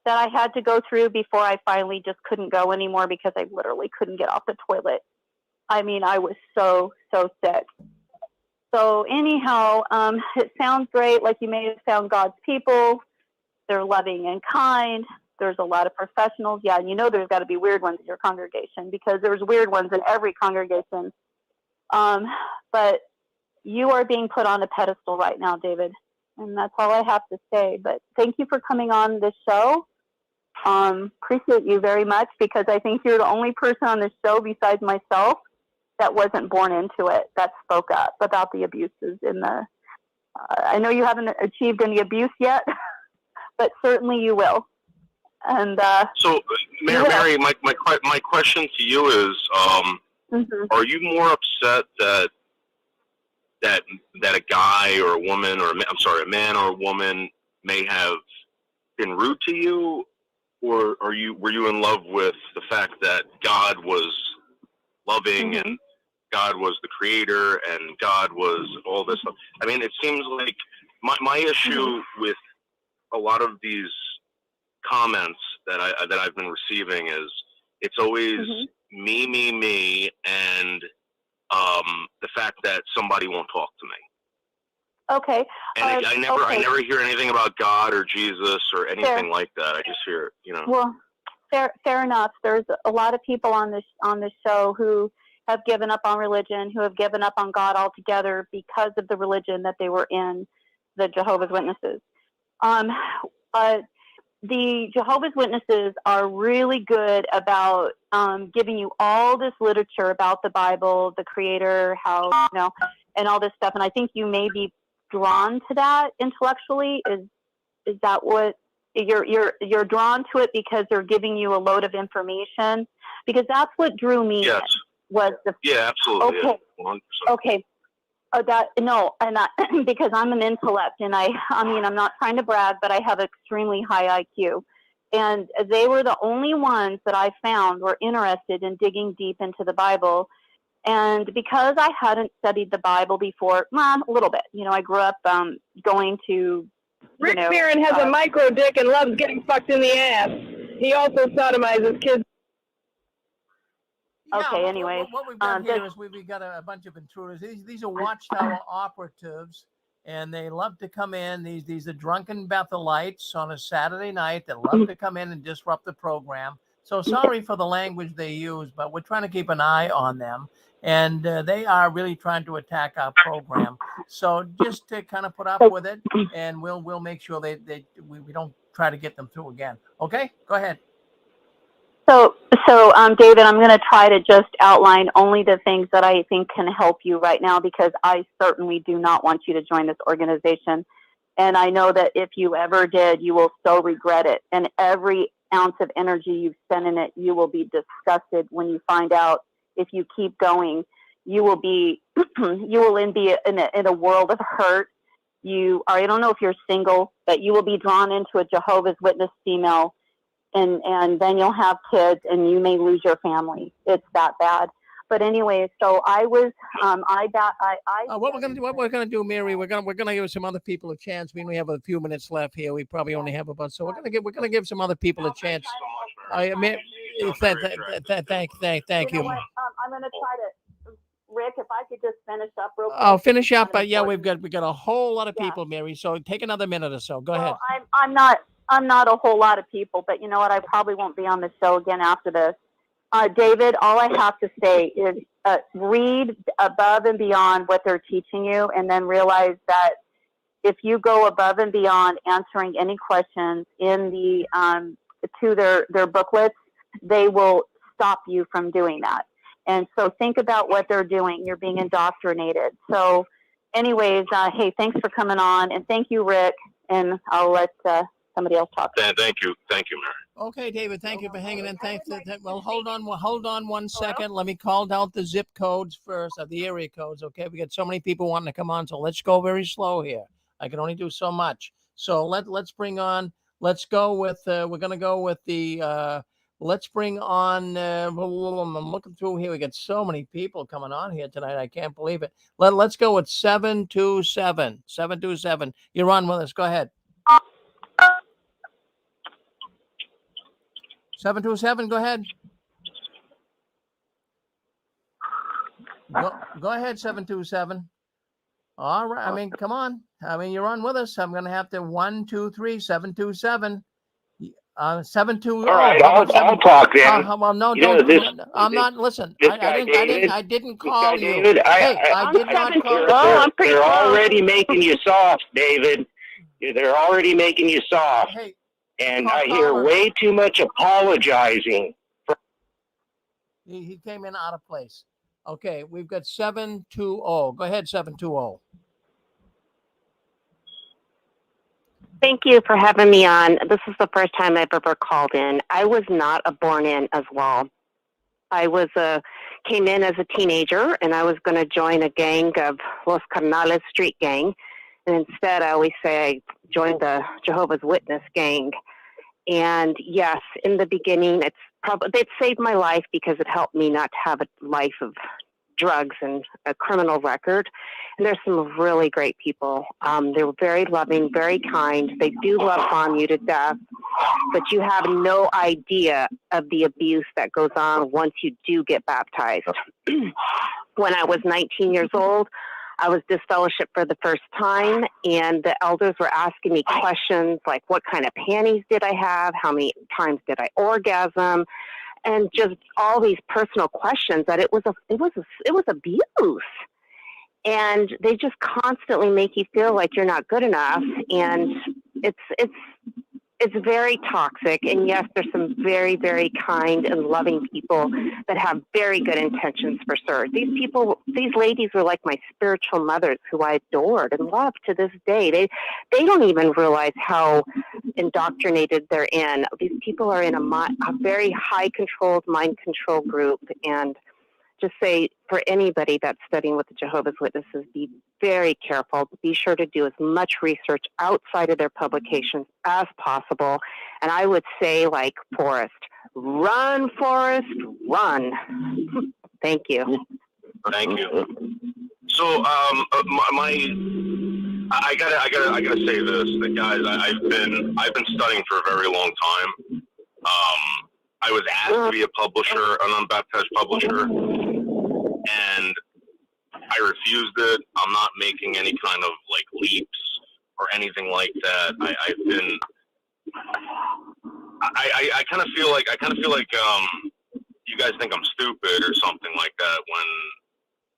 had to go through before I finally just couldn't go anymore because I literally couldn't get off the toilet. I mean, I was so sick. So anyhow, it sounds great. Like you may have found God's people. They're loving and kind. There's a lot of professionals. Yeah, and you know there's got to be weird ones in your congregation because there's weird ones in every congregation. But you are being put on a pedestal right now, David. And that's all I have to say. But thank you for coming on this show. Appreciate you very much because I think you're the only person on this show besides myself that wasn't born into it, that spoke up about the abuses in the, I know you haven't achieved any abuse yet, but certainly you will. And so, Mary, my question to you is, are you more upset that a guy or a woman, or a man or a woman may have been rude to you, or were you in love with the fact that God was loving and God was the creator and God was all this stuff? I mean, it seems like my issue with a lot of these comments that I've been receiving is it's always me, and the fact that somebody won't talk to me. Okay. And I never hear anything about God or Jesus or anything like that. I just hear, you know. Well, fair enough. There's a lot of people on this show who have given up on religion, who have given up on God altogether because of the religion that they were in, the Jehovah's Witnesses. The Jehovah's Witnesses are really good about giving you all this literature about the Bible, the Creator, how, you know, and all this stuff. And I think you may be drawn to that intellectually. Is that what you're drawn to it because they're giving you a load of information? Because that's what drew me. Yes. Absolutely. Okay. Yeah, 100%. Okay. Because I'm an intellect, and I mean, I'm not trying to brag, but I have extremely high IQ, and they were the only ones that I found were interested in digging deep into the Bible. And because I hadn't studied the Bible before, a little bit, you know, I grew up going to. Rick Barron has a micro dick and loves getting fucked in the ass. He also sodomizes kids. Yeah, okay, anyways. What we've got here is we've got a bunch of intruders. These are Watchtower operatives, and they love to come in. These are drunken Bethelites on a Saturday night that love to come in and disrupt the program. So sorry for the language they use, but we're trying to keep an eye on them. And they are really trying to attack our program. So just to kind of put up with it, and we'll make sure we don't try to get them through again. Okay, go ahead. So David, I'm going to try to just outline only the things that I think can help you right now, because I certainly do not want you to join this organization. And I know that if you ever did, you will so regret it. And every ounce of energy you've spent in it, you will be disgusted when you find out. If you keep going, you will be in a world of hurt. I don't know if you're single, but you will be drawn into a Jehovah's Witness female, and then you'll have kids, and you may lose your family. It's that bad. But anyway, so I was, what we're gonna do, Mary? We're gonna give some other people a chance. We only have a few minutes left here. We probably only have about, so we're gonna give some other people a chance. Thank you. I'm going to try to, Rick, if I could just finish up real quick. Oh, finish up. Yeah, we've got a whole lot of people, Mary. So take another minute or so. Go ahead. I'm not a whole lot of people, but you know what? I probably won't be on the show again after this. David, all I have to say is read above and beyond what they're teaching you, and then realize that if you go above and beyond answering any questions in the to their booklets, they will stop you from doing that. And so think about what they're doing. You're being indoctrinated. So anyways, hey, thanks for coming on. And thank you, Rick. And I'll let somebody else talk. Thank you, Mary. Okay, David, thank you for hanging in. Well, hold on 1 second. Let me call out the zip codes first, the area codes. Okay, we got so many people wanting to come on, so let's go very slow here. I can only do so much. So let's bring on. Let's go with. We're gonna go with the. Let's bring on. I'm looking through here. We got so many people coming on here tonight. I can't believe it. Let's go with 727. 727. You're on with us. Go ahead. 727. Go ahead. Go ahead. 727. All right. I mean, come on. I mean, you're on with us. I'm going to have to 1, 2, 3, 727. 720. All right, I'll talk then. Well, no, you know, don't. I'm not. Listen, I didn't call you. David, I did not call you. They're already making you soft, David. They're already making you soft. Hey, and I hear way too much apologizing. He came in out of place. Okay, we've got 720. Go ahead, 720. Thank you for having me on. This is the first time I've ever called in. I was not a born in as well. I was came in as a teenager, and I was going to join a gang of Los Carnales street gang. And instead, I always say I joined the Jehovah's Witness gang. And yes, in the beginning, it saved my life because it helped me not to have a life of drugs and a criminal record. And there's some really great people. They were very loving, very kind. They do love on you to death, but you have no idea of the abuse that goes on once you do get baptized. When I was 19 years old, I was disfellowshipped for the first time, and the elders were asking me questions like, what kind of panties did I have? How many times did I orgasm? And just all these personal questions that it was abuse. And they just constantly make you feel like you're not good enough. And it's very toxic. And yes, there's some very, very kind and loving people that have very good intentions for service. These ladies were like my spiritual mothers who I adored and love to this day. They don't even realize how indoctrinated they're in. These people are in a very high controlled mind control group. And just say for anybody that's studying with the Jehovah's Witnesses, be very careful. Be sure to do as much research outside of their publications as possible. And I would say, like Forrest, run, Forrest, run. Thank you. Thank you. So, I gotta say this, that guys, I've been studying for a very long time. I was asked to be a publisher, an unbaptized publisher, and I refused it. I'm not making any kind of like leaps or anything like that. I kind of feel like you guys think I'm stupid or something like that when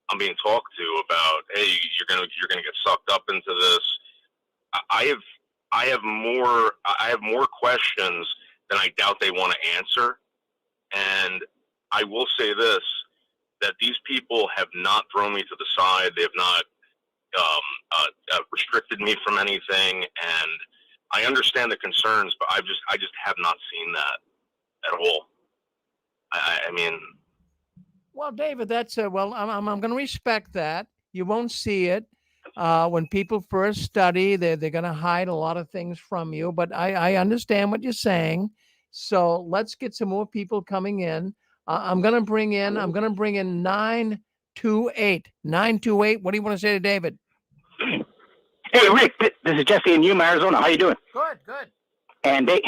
I'm being talked to about, hey, you're gonna get sucked up into this. I have more questions than I doubt they want to answer, and I will say this, that these people have not thrown me to the side. They have not restricted me from anything, and I understand the concerns, but I just have not seen that at all. I mean, well, David, that's well, I'm going to respect that. You won't see it. When people first study, they're going to hide a lot of things from you, but I understand what you're saying. So let's get some more people coming in. I'm going to bring in 928. 928. What do you want to say to David? Hey, Rick, this is Jesse in Yuma, Arizona. How you doing? Good, good. And hey,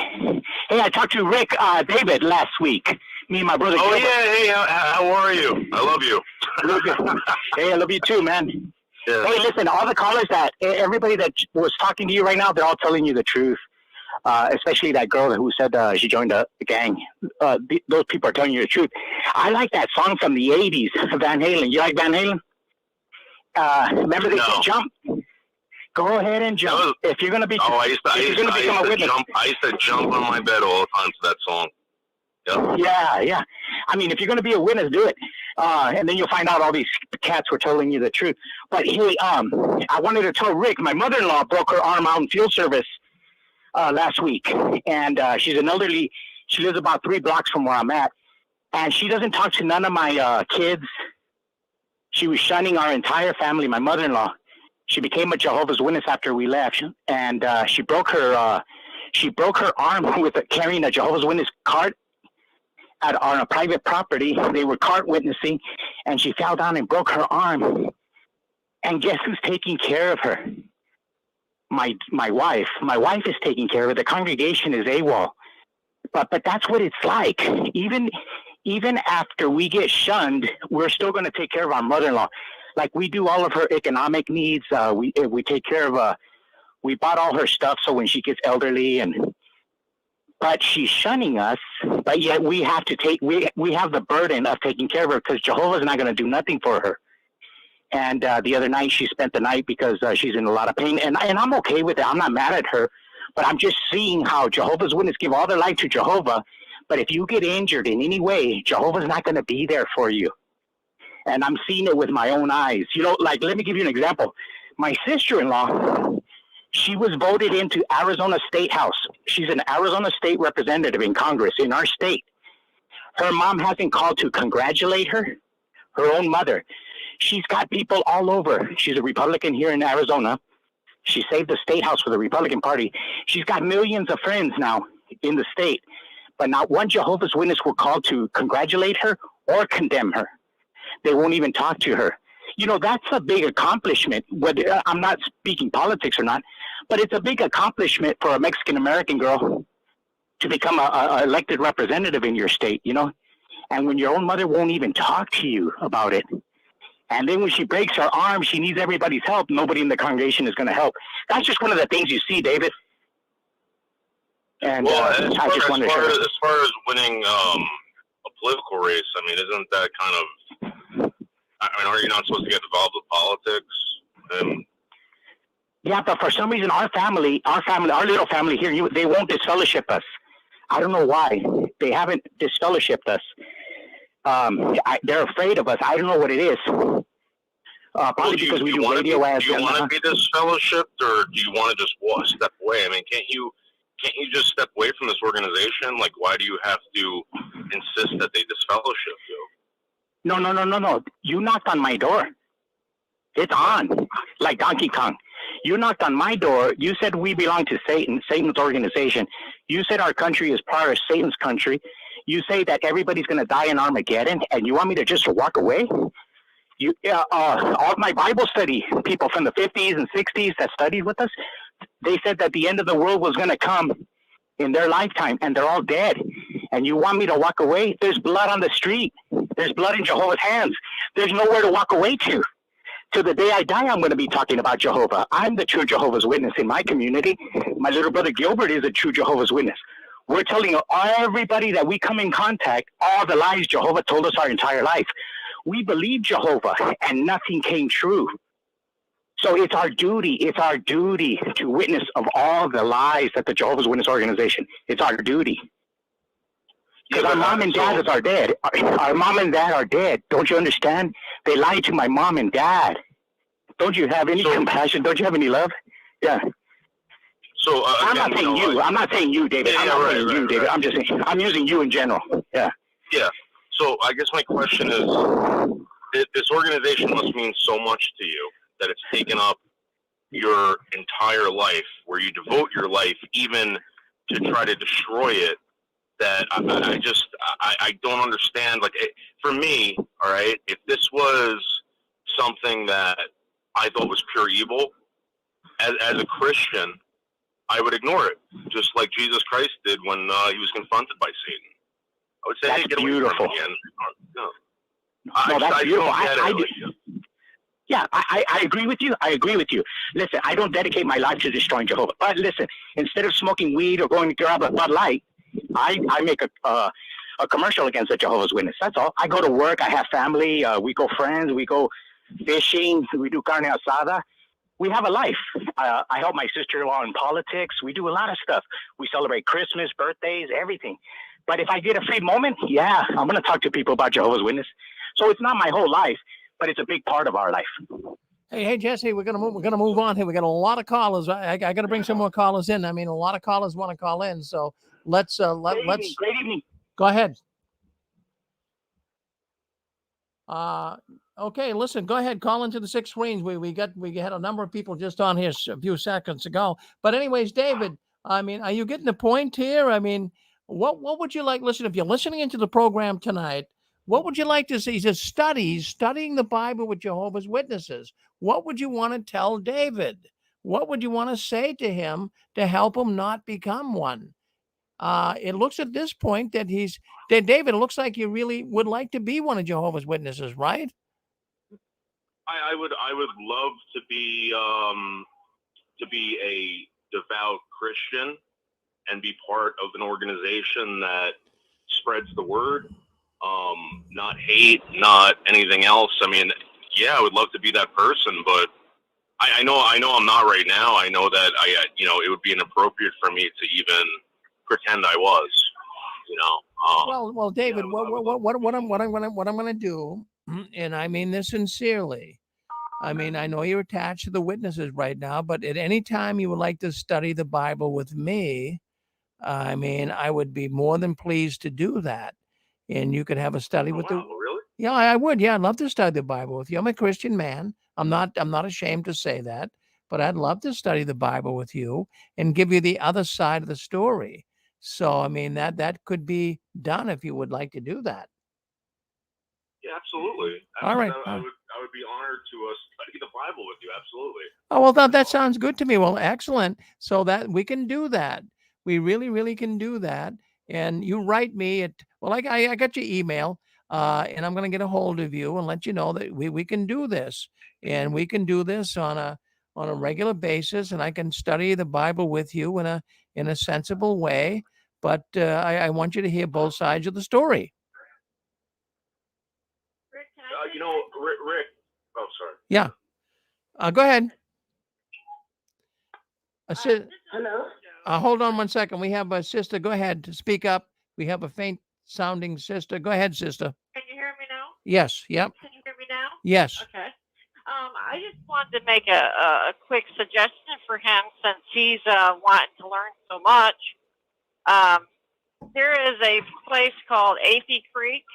I talked to Rick, David last week. Me and my brother. Oh, Gilbert. yeah. Hey, how are you? I love you. Hey, I love you too, man. Yeah. Hey, listen, all the callers everybody that was talking to you right now, they're all telling you the truth. Especially that girl who said she joined the gang. Those people are telling you the truth. I like that song from the 80s, Van Halen. You like Van Halen? Remember they said jump? Go ahead and jump. If you're going to be I used to jump on my bed all the time to that song. Yep. Yeah. I mean, if you're going to be a witness, do it. And then you'll find out all these cats were telling you the truth. But hey, I wanted to tell Rick, my mother-in-law broke her arm out in field service last week. And she's an elderly. She lives about 3 blocks from where I'm at. And she doesn't talk to none of my kids. She was shunning our entire family, my mother-in-law. She became a Jehovah's Witness after we left. And she broke her arm with carrying a Jehovah's Witness cart on a private property. They were cart witnessing, and she fell down and broke her arm. And guess who's taking care of her? My wife. My wife is taking care of her. The congregation is AWOL. But that's what it's like. Even after we get shunned, we're still going to take care of our mother-in-law. Like we do all of her economic needs. We take care of. We bought all her stuff so when she gets elderly but she's shunning us. But yet we have to we have the burden of taking care of her because Jehovah's not going to do nothing for her. And the other night she spent the night because she's in a lot of pain, and I'm okay with it. I'm not mad at her, but I'm just seeing how Jehovah's Witnesses give all their life to Jehovah. But if you get injured in any way, Jehovah's not going to be there for you. And I'm seeing it with my own eyes. Like, let me give you an example. My sister-in-law, she was voted into Arizona State House. She's an Arizona State representative in Congress in our state. Her mom hasn't called to congratulate her own mother. She's got people all over. She's a Republican here in Arizona. She saved the State House for the Republican Party. She's got millions of friends now in the state. But not one Jehovah's Witness will call to congratulate her or condemn her. They won't even talk to her. That's a big accomplishment. Whether I'm not speaking politics or not, but it's a big accomplishment for a Mexican-American girl to become a elected representative in your state, And when your own mother won't even talk to you about it. And then when she breaks her arm, she needs everybody's help. Nobody in the congregation is going to help. That's just one of the things you see, David. And as far as winning a political race, I mean, isn't that kind of? I mean, are you not supposed to get involved with politics? Yeah, but for some reason, our little family here, they won't disfellowship us. I don't know why. They haven't disfellowshipped us. They're afraid of us. I don't know what it is. Probably because we do radio ads. Do you want to be disfellowshipped, or do you want to just step away? I mean, can't you just step away from this organization? Like, why do you have to insist that they disfellowship you? No. You knocked on my door. It's on, like Donkey Kong. You knocked on my door. You said we belong to Satan's organization. You said our country is part of Satan's country. You say that everybody's going to die in Armageddon, and you want me to just walk away? All my Bible study people from the 50s and 60s that studied with us, they said that the end of the world was going to come in their lifetime, and they're all dead. And you want me to walk away? There's blood on the street. There's blood in Jehovah's hands. There's nowhere to walk away to. To the day I die, I'm going to be talking about Jehovah. I'm the true Jehovah's Witness in my community. My little brother Gilbert is a true Jehovah's Witness. We're telling everybody that we come in contact all the lies Jehovah told us our entire life. We believe Jehovah, and nothing came true. So it's our duty to witness of all the lies that the Jehovah's Witness organization. It's our duty. Because our mom and dad are dead. Our mom and dad are dead. Don't you understand? They lied to my mom and dad. Don't you have any compassion? Don't you have any love? Yeah. So I'm not saying you. I'm not saying you, David. I'm not saying you, David. I'm just saying I'm using you in general. Yeah. Yeah. So I guess my question is, this organization must mean so much to you that it's taken up your entire life, where you devote your life even to try to destroy it. that I don't understand. Like, for me, all right, if this was something that I thought was pure evil, as a Christian, I would ignore it, just like Jesus Christ did when he was confronted by Satan. I would say, That's hey, get beautiful. away from me. No. No, that's beautiful. Yeah, I agree with you. I agree with you. Listen, I don't dedicate my life to destroying Jehovah. But listen, instead of smoking weed or going to grab a Bud Light, I make a commercial against the Jehovah's Witness. That's all. I go to work. I have family. We go friends. We go fishing. We do carne asada. We have a life. I help my sister-in-law in politics. We do a lot of stuff. We celebrate Christmas, birthdays, everything. But if I get a free moment, yeah, I'm going to talk to people about Jehovah's Witness. So it's not my whole life, but it's a big part of our life. Hey, Jesse, we're gonna move on here. We got a lot of callers. I got to bring some more callers in. I mean, a lot of callers want to call in, so let's Great evening. Go ahead. Okay, listen, go ahead, call into the 6 screens. We had a number of people just on here a few seconds ago. But anyways, David, I mean, are you getting the point here? I mean, what would you like? Listen, if you're listening into the program tonight, what would you like to see? He says studying the Bible with Jehovah's Witnesses. What would you want to tell David? What would you want to say to him to help him not become one? It looks at this point that David, it looks like you really would like to be one of Jehovah's Witnesses, right? I would love to be a devout Christian and be part of an organization that spreads the word, not hate, not anything else. I mean, yeah, I would love to be that person, but I know I'm not right now. I know that it would be inappropriate for me to even pretend I was, Well, David, what I'm going to do, and I mean this sincerely. I mean, I know you're attached to the witnesses right now, but at any time you would like to study the Bible with me, I mean, I would be more than pleased to do that. And you could have a study with the. Really? Yeah, I would. Yeah, I'd love to study the Bible with you. I'm a Christian man. I'm not ashamed to say that, but I'd love to study the Bible with you and give you the other side of the story. So, I mean, that could be done if you would like to do that. Yeah, absolutely. All right. I would be honored to study the Bible with you. Absolutely. Oh, well, that sounds good to me. Well, excellent. So that we can do that. We really, really can do that. And you write me at, well, I got your email, and I'm going to get a hold of you and let you know that we can do this. And we can do this on a regular basis. And I can study the Bible with you in a sensible way. But I want you to hear both sides of the story. Rick. Oh, sorry. Yeah. Go ahead. Hello. Hold on 1 second. We have a sister. Go ahead. Speak up. We have a faint sounding sister. Go ahead, sister. Can you hear me now? Yes. Yep. Can you hear me now? Yes. Okay. I just wanted to make a quick suggestion for him since he's wanting to learn so much. There is a place called Athey Creek.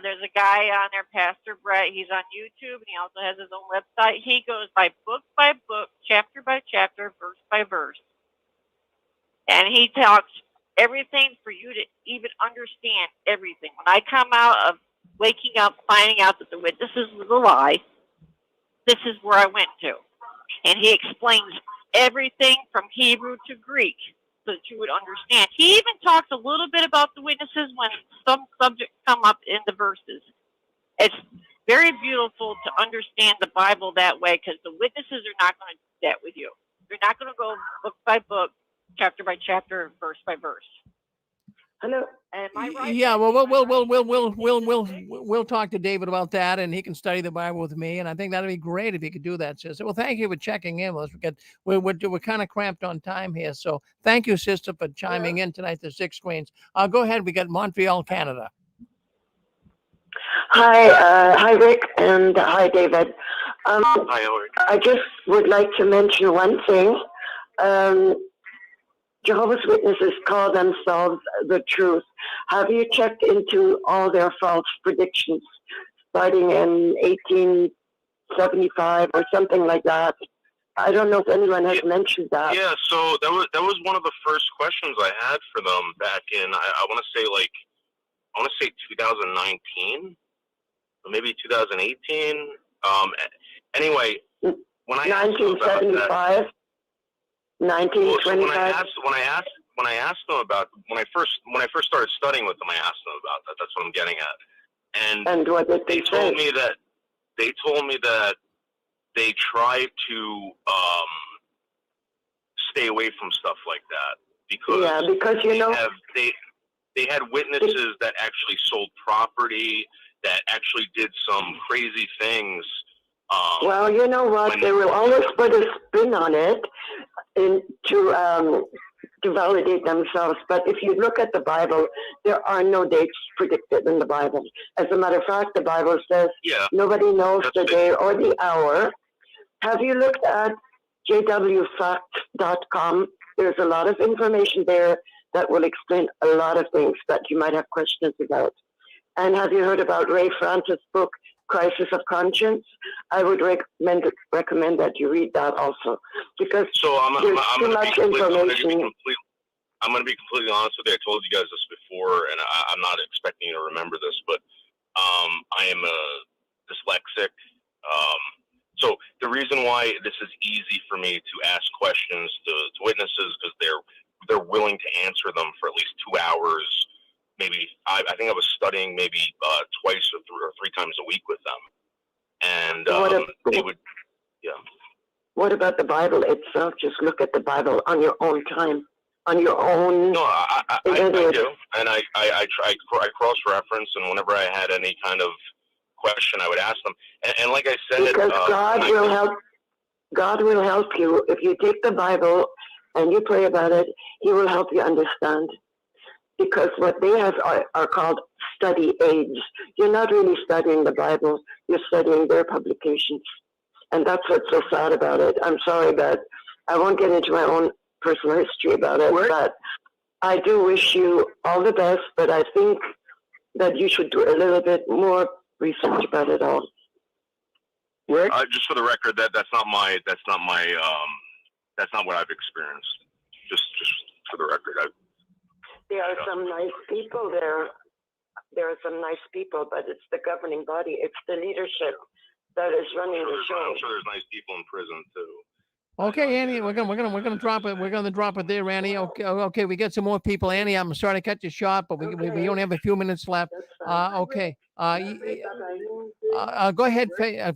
There's a guy on there, Pastor Brett. He's on YouTube, and he also has his own website. He goes by book, chapter by chapter, verse by verse. And he talks everything for you to even understand everything. When I come out of waking up, finding out that the witnesses was a lie, this is where I went to. And he explains everything from Hebrew to Greek so that you would understand. He even talks a little bit about the witnesses when some subjects come up in the verses. It's very beautiful to understand the Bible that way because the witnesses are not going to do that with you. They're not going to go book by book, chapter by chapter, verse by verse. Hello, am I right? Yeah, well, we'll talk to David about that, and he can study the Bible with me. And I think that'd be great if he could do that, sister. Well, thank you for checking in with us. We're kind of cramped on time here, so thank you, sister, for chiming in tonight. The 6 screens. Go ahead. We got Montreal, Canada. Hi, Rick, and hi, David. Hi, Hillary. I just would like to mention one thing. Jehovah's Witnesses call themselves the truth. Have you checked into all their false predictions starting in 1875 or something like that? I don't know if anyone has mentioned that. Yeah, so that was one of the first questions I had for them back in I want to say 2019 or maybe 2018. Anyway, when I asked them about that, 1925. When I asked them about when I first started studying with them, I asked them about that. That's what I'm getting at. And what did they told me that they tried to stay away from stuff like that because they had witnesses that actually sold property, that actually did some crazy things. Well, you know what? They will always put a spin on it to validate themselves. But if you look at the Bible, there are no dates predicted in the Bible. As a matter of fact, the Bible says nobody knows the day or the hour. Have you looked at jwfact.com? There's a lot of information there that will explain a lot of things that you might have questions about. And have you heard about Ray Francis' book, Crisis of Conscience? I would recommend that you read that also, because there's too much information. I'm going to be completely honest with you. I told you guys this before, and I'm not expecting you to remember this, but I am dyslexic. So the reason why this is easy for me to ask questions to witnesses because they're willing to answer them for at least 2 hours. Maybe I think I was studying maybe twice or three times a week with them, and they would, What about the Bible itself? Just look at the Bible on your own time, on your own. No, I do, and I cross-reference, and whenever I had any kind of question, I would ask them, and like I said, because God will help you if you take the Bible and you pray about it. He will help you understand. Because what they have are called study aids. You're not really studying the Bible, you're studying their publications. And that's what's so sad about it. I'm sorry, but I won't get into my own personal history about it. But I do wish you all the best, but I think that you should do a little bit more research about it all. Just for the record, that's not what I've experienced. Just for the record, there are some nice people there. There are some nice people, but it's the governing body. It's the leadership that is running the show. I'm sure there's nice people in prison too. Okay, Annie, we're gonna drop it. We're gonna drop it there, Annie. Okay, we got some more people. Annie, I'm sorry to cut you short, but we only have a few minutes left. Okay. Go ahead.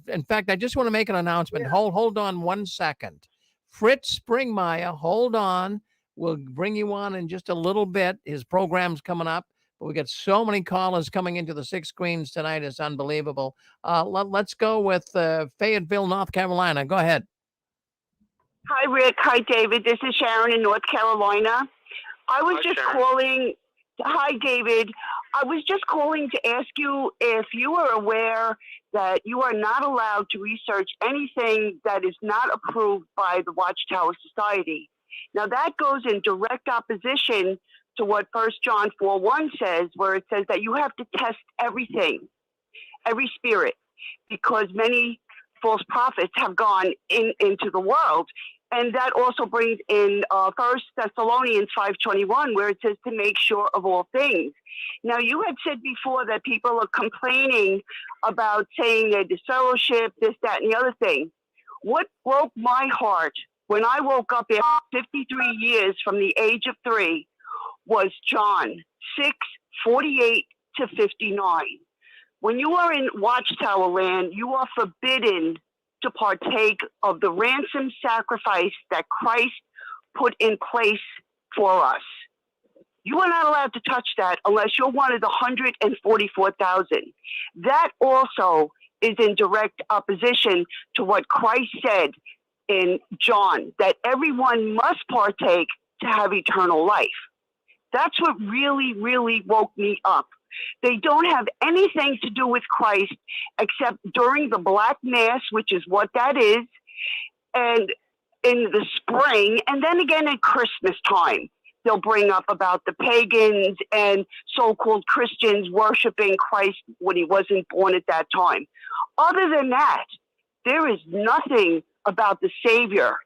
In fact, I just want to make an announcement. Hold on 1 second. Fritz Springmeyer, hold on. We'll bring you on in just a little bit. His program's coming up, but we got so many callers coming into the 6 screens tonight. It's unbelievable. Let's go with Fayetteville, North Carolina. Go ahead. Hi, Rick. Hi, David. This is Sharon in North Carolina. I was just calling. Hi, David. I was just calling to ask you if you are aware that you are not allowed to research anything that is not approved by the Watchtower Society. Now, that goes in direct opposition to what 1 John 4:1 says, where it says that you have to test everything, every spirit, because many false prophets have gone into the world. And that also brings in 1 Thessalonians 5:21, where it says to make sure of all things. Now, you had said before that people are complaining about saying they're disfellowship, this, that, and the other thing. What broke my heart when I woke up after 53 years from the age of 3 was John 6:48-59. When you are in Watchtower land, you are forbidden to partake of the ransom sacrifice that Christ put in place for us. You are not allowed to touch that unless you're one of the 144,000. That also is in direct opposition to what Christ said in John, that everyone must partake to have eternal life. That's what really, really woke me up. They don't have anything to do with Christ except during the Black Mass, which is what that is, and in the spring, and then again at Christmas time. They'll bring up about the pagans and so-called Christians worshiping Christ when he wasn't born at that time. Other than that, there is nothing about the Savior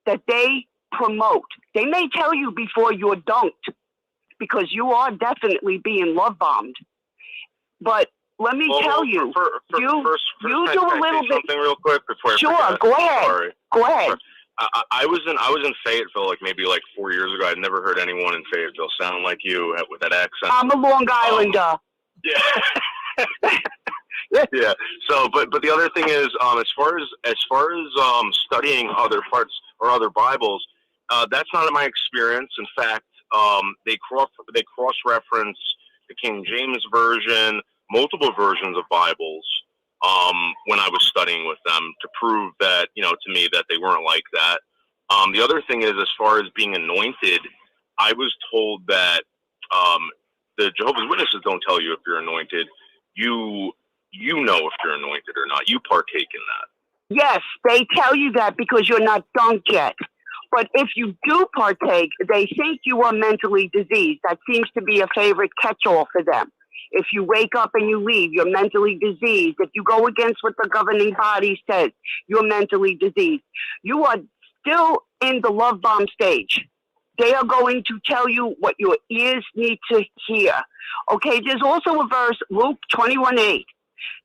that they promote. They may tell you before you're dunked, because you are definitely being love bombed. But let me tell you, First, you can do I a little say bit. something real quick before I Sure, forget? go ahead. Sorry. Go ahead. I was in Fayetteville like maybe like 4 years ago. I'd never heard anyone in Fayetteville sound like you with that accent. I'm a Long Islander. Yeah. Yeah. So, but the other thing is, as far as studying other parts or other Bibles, that's not my experience. In fact, they cross reference the King James version, multiple versions of Bibles, when I was studying with them to prove that, to me that they weren't like that. The other thing is, as far as being anointed, I was told that the Jehovah's Witnesses don't tell you if you're anointed. You know if you're anointed or not. You partake in that. Yes, they tell you that because you're not dunked yet. But if you do partake, they think you are mentally diseased. That seems to be a favorite catch-all for them. If you wake up and you leave, you're mentally diseased. If you go against what the governing body says, you're mentally diseased. You are still in the love bomb stage. They are going to tell you what your ears need to hear. Okay, there's also a verse, Luke 21:8,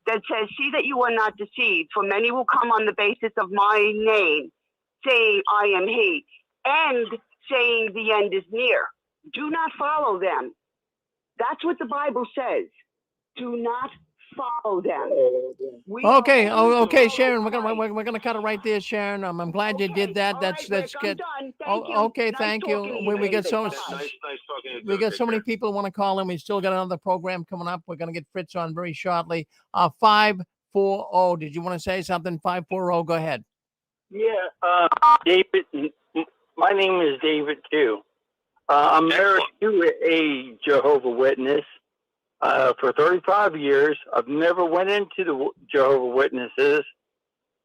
that says, see that you are not deceived, for many will come on the basis of my name, saying, I am he, and saying the end is near. Do not follow them. That's what the Bible says. Do not follow them. Okay, okay, Sharon, we're gonna cut it right there, Sharon. I'm glad you did that. That's Rick, good. I'm done. Thank you. Okay, Nice thank you. talking to you, We get David. so Bye-bye. Nice talking to you. we got so many people want to call in. We still got another program coming up. We're gonna get Fritz on very shortly. 540. Did you want to say something? 540. Go ahead. Yeah, David. My name is David too. I'm married to a Jehovah Witness for 35 years. I've never went into the Jehovah Witnesses.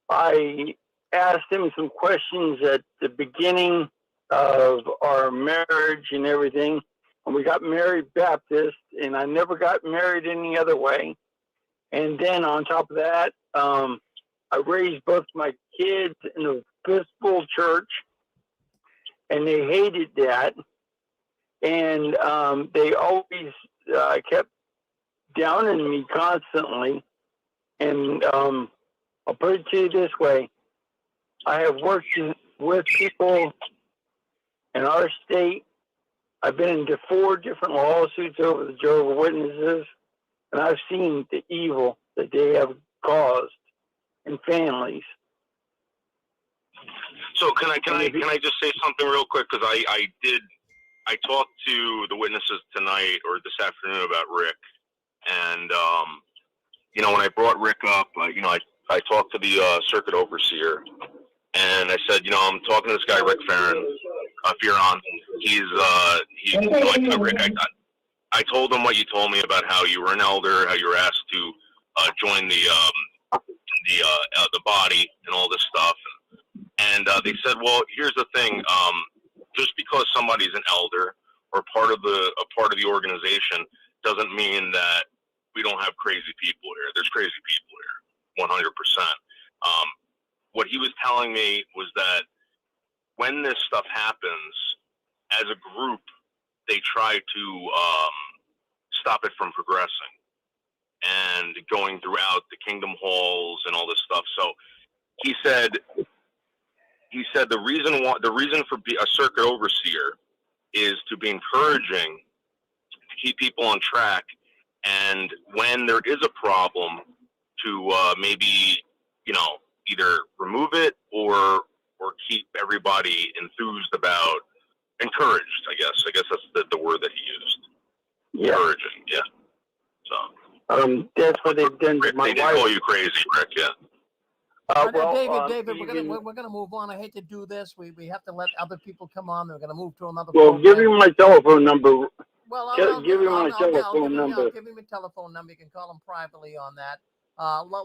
I asked him some questions at the beginning of our marriage and everything, and we got married Baptist, and I never got married any other way. And then on top of that, I raised both my kids in the Episcopal Church, and they hated that. And they always kept downing me constantly. And I'll put it to you this way. I have worked with people in our state. I've been into 4 different lawsuits over the Jehovah Witnesses, and I've seen the evil that they have caused in families. So can I just say something real quick? Because I talked to the witnesses tonight or this afternoon about Rick, and when I brought Rick up, I talked to the circuit overseer, and I said, I'm talking to this guy Rick Farron, Fearon. He's Rick. I told him what you told me about how you were an elder, how you were asked to join the body and all this stuff, and they said, well, here's the thing. Just because somebody's an elder or part of the organization doesn't mean that we don't have crazy people here. There's crazy people here, 100%. What he was telling me was that when this stuff happens, as a group, they try to stop it from progressing and going throughout the kingdom halls and all this stuff. So he said the reason for a circuit overseer is to be encouraging, to keep people on track, and when there is a problem, to maybe either remove it or keep everybody enthused about, encouraged. I guess that's the word that he used. Yeah. Encouraging, yeah. So that's what they've done to my wife. They wife. did call you crazy, Rick. Yeah. David, we're gonna move on. I hate to do this. We have to let other people come on. We're gonna move to another. Well, program. give him my telephone number. Well, give him my telephone number. Give him a telephone number. You can call him privately on that.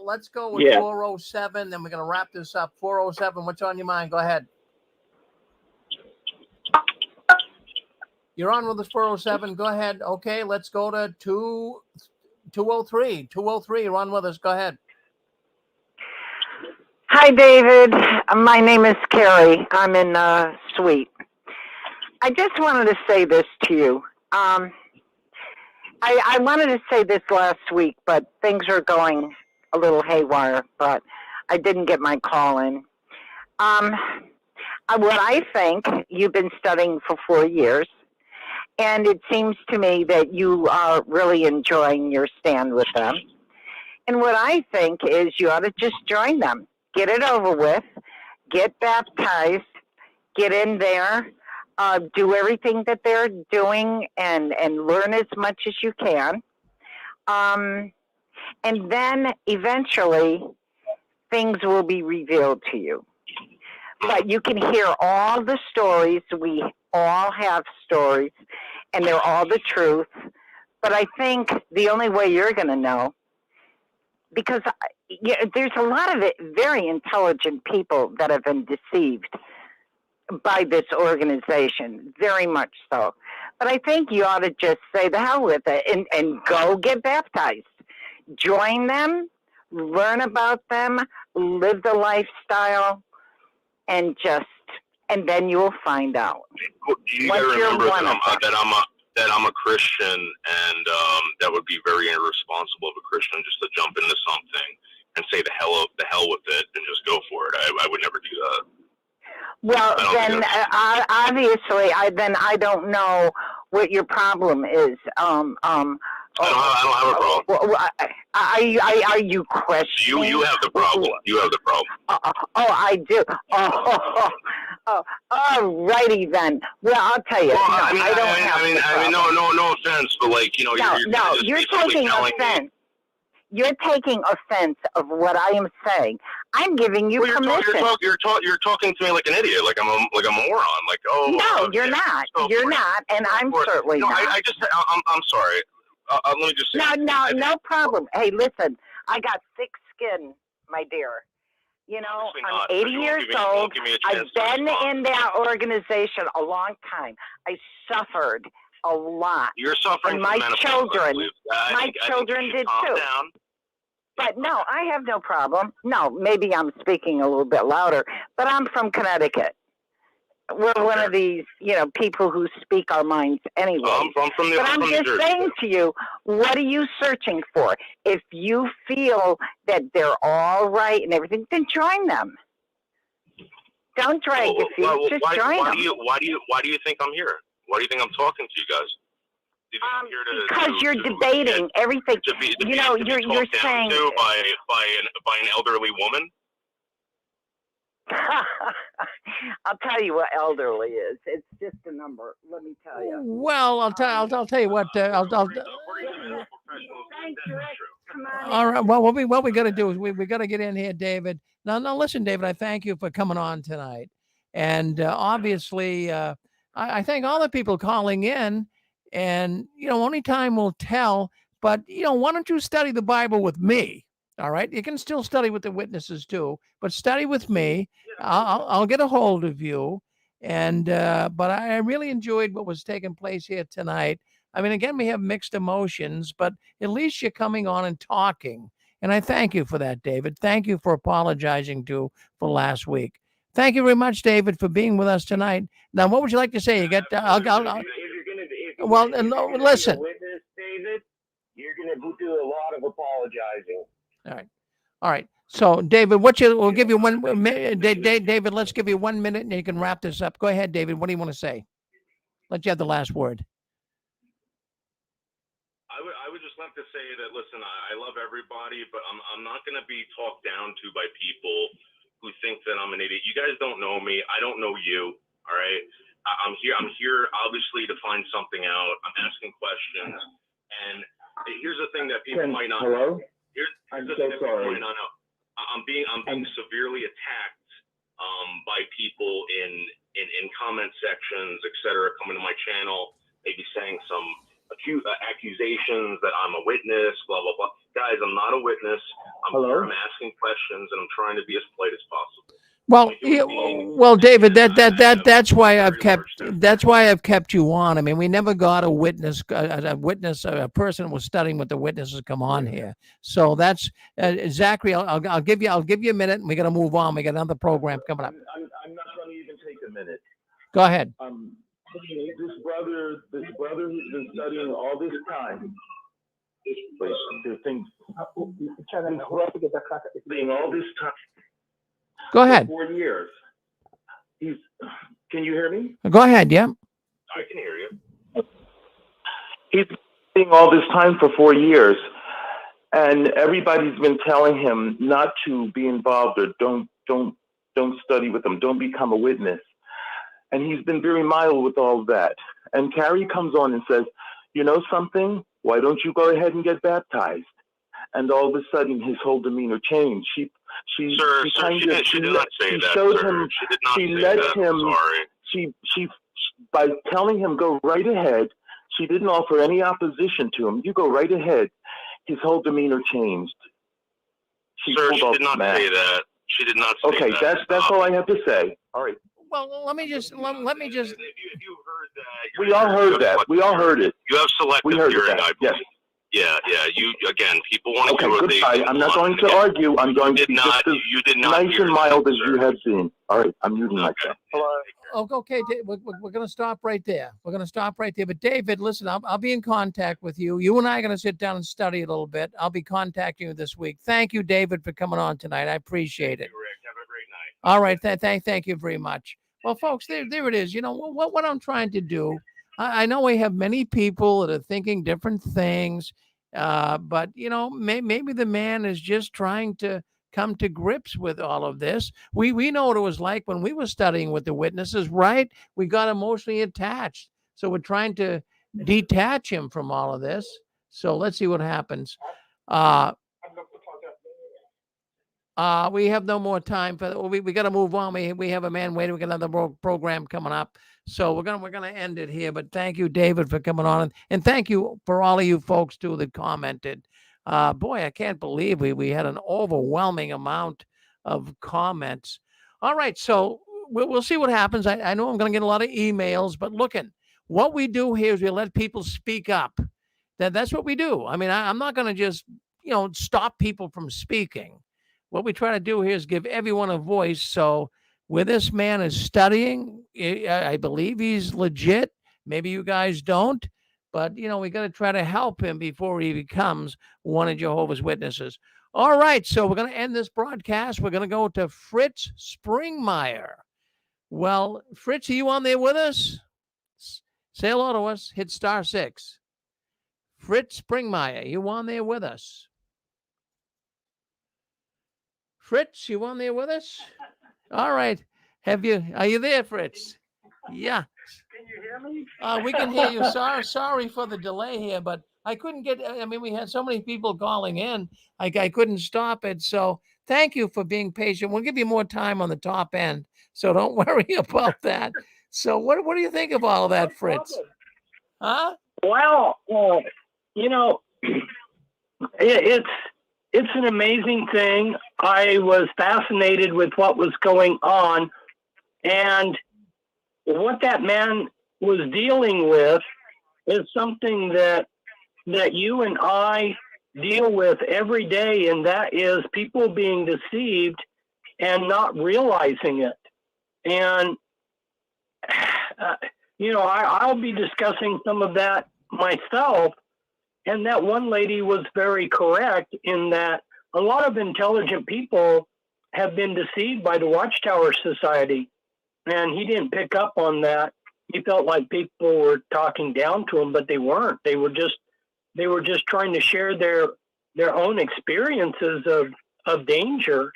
Let's go with 407. Then we're gonna wrap this up. 407. What's on your mind? Go ahead. You're on with us, 407. Go ahead. Okay, let's go to 203. 203. You're on with us. Go ahead. Hi, David. My name is Carrie. I'm in Suite. I just wanted to say this to you. I wanted to say this last week, but things are going a little haywire, but I didn't get my call in. What I think, you've been studying for 4 years, and it seems to me that you are really enjoying your stand with them. And what I think is you ought to just join them. Get it over with. Get baptized. Get in there. Do everything that they're doing and learn as much as you can. And then eventually things will be revealed to you. But you can hear all the stories. We all have stories, and they're all the truth. But I think the only way you're going to know, because there's a lot of very intelligent people that have been deceived by this organization, very much so. But I think you ought to just say the hell with it and go get baptized. Join them, learn about them, live the lifestyle, and then you'll find out. You gotta remember that I'm a Christian, and that would be very irresponsible of a Christian just to jump into something and say the hell with it and just go for it. I would never do that. Well, then obviously, I don't know what your problem is. I don't have a problem. Are you questioning? You have the problem. You have the problem. I do. All righty then. Well, I'll tell you. I don't have. No offense, but like you're taking offense. You're taking offense of what I am saying. I'm giving you permission. You're talking to me like an idiot, like I'm a moron. Like no, you're not. You're not, and I'm certainly not. I'm sorry. Let me just say. No problem. Hey, listen, I got thick skin, my dear. You know, I'm 80 years old. I've been in that organization a long time. I suffered a lot. You're suffering. And my children did too. Down. But no, I have no problem. No, maybe I'm speaking a little bit louder, but I'm from Connecticut. We're one of these, people who speak our minds anyway. I'm just saying to you, what are you searching for? If you feel that they're all right and everything, then join them. Don't drag your feet. Just join them. Why do you think I'm here? Why do you think I'm talking to you guys? Because you're debating everything. You're saying by an elderly woman. I'll tell you what elderly is. It's just a number. Let me tell you. Well, I'll tell you what. All right. Well, what we got to do is we got to get in here, David. Now, listen, David. I thank you for coming on tonight, and obviously, I thank all the people calling in. And only time will tell. But why don't you study the Bible with me? All right, you can still study with the witnesses too, but study with me. I'll get a hold of you, and but I really enjoyed what was taking place here tonight. I mean, again, we have mixed emotions, but at least you're coming on and talking, and I thank you for that, David. Thank you for apologizing for last week. Thank you very much, David, for being with us tonight. Now, what would you like to say? You got listen. Witness, David, you're going to do a lot of apologizing. All right. So, David, we'll give you 1 minute. David, let's give you 1 minute, and you can wrap this up. Go ahead, David. What do you want to say? Let you have the last word. I would just like to say that, listen, I love everybody, but I'm not going to be talked down to by people who think that I'm an idiot. You guys don't know me. I don't know you. All right. I'm here obviously to find something out. I'm asking questions, and here's the thing that people might not. Hello. I'm so sorry. I'm being severely attacked by people in comment sections, etc., coming to my channel, maybe saying some accusations that I'm a witness, blah blah blah. Guys, I'm not a witness. I'm asking questions, and I'm trying to be as polite as possible. Well, well, David, that's why I've kept you on. I mean, we never got a witness, a person was studying with the witnesses come on here. So that's Zachary. I'll give you a minute, and we got to move on. We got another program coming up. I'm not going to even take a minute. Go ahead. This brother who's been studying all this time. The things. Studying all this time. Go ahead. 4 years. Can you hear me? Go ahead. Yeah. I can hear you. He's been studying all this time for 4 years, and everybody's been telling him not to be involved or don't study with them. Don't become a witness. And he's been very mild with all of that. And Carrie comes on and says, you know something? Why don't you go ahead and get baptized? And all of a sudden, his whole demeanor changed. She did not say that. Showed him. She let him. Sorry. She by telling him go right ahead. She didn't offer any opposition to him. You go right ahead. His whole demeanor changed. She did not say that. She did not say that. Okay, that's all I have to say. All right. Well, let me just. We all heard that. We all heard it. You have selective hearing, I believe. Yes. Yeah. You again. People want to do what they. I'm not going to argue. I'm going to be just as nice and mild as you have been. All right. I'm muting myself. Okay, we're going to stop right there. But David, listen, I'll be in contact with you. You and I are going to sit down and study a little bit. I'll be contacting you this week. Thank you, David, for coming on tonight. I appreciate it. Thank you, Rick. Have a great night. All right. Thank you very much. Well, folks, there it is. You know what I'm trying to do. I know we have many people that are thinking different things, but maybe the man is just trying to come to grips with all of this. We know what it was like when we were studying with the witnesses, right? We got emotionally attached, so we're trying to detach him from all of this. So let's see what happens. We have no more time for we got to move on. We have a man waiting. We got another program coming up, so we're gonna end it here. But thank you, David, for coming on, and thank you for all of you folks too that commented. Boy, I can't believe we had an overwhelming amount of comments. All right, so we'll see what happens. I know I'm gonna get a lot of emails, but what we do here is we let people speak up. That's what we do. I mean, I'm not gonna just stop people from speaking. What we try to do here is give everyone a voice. So where this man is studying, I believe he's legit. Maybe you guys don't, but we got to try to help him before he becomes one of Jehovah's Witnesses. All right, so we're going to end this broadcast. We're going to go to Fritz Springmeyer. Well, Fritz, are you on there with us? Say hello to us. Hit *6. Fritz Springmeyer, you on there with us? Fritz, you on there with us? All right. Are you there, Fritz? Yeah. Can you hear me? We can hear you. Sorry for the delay here, but I couldn't we had so many people calling in. I couldn't stop it. So thank you for being patient. We'll give you more time on the top end. So don't worry about that. So what do you think of all of that, Fritz? Huh? Well, it's an amazing thing. I was fascinated with what was going on, and what that man was dealing with is something that you and I deal with every day, and that is people being deceived and not realizing it. And I'll be discussing some of that myself. And that one lady was very correct in that a lot of intelligent people have been deceived by the Watchtower Society. And he didn't pick up on that. He felt like people were talking down to him, but they weren't. They were just trying to share their own experiences of danger.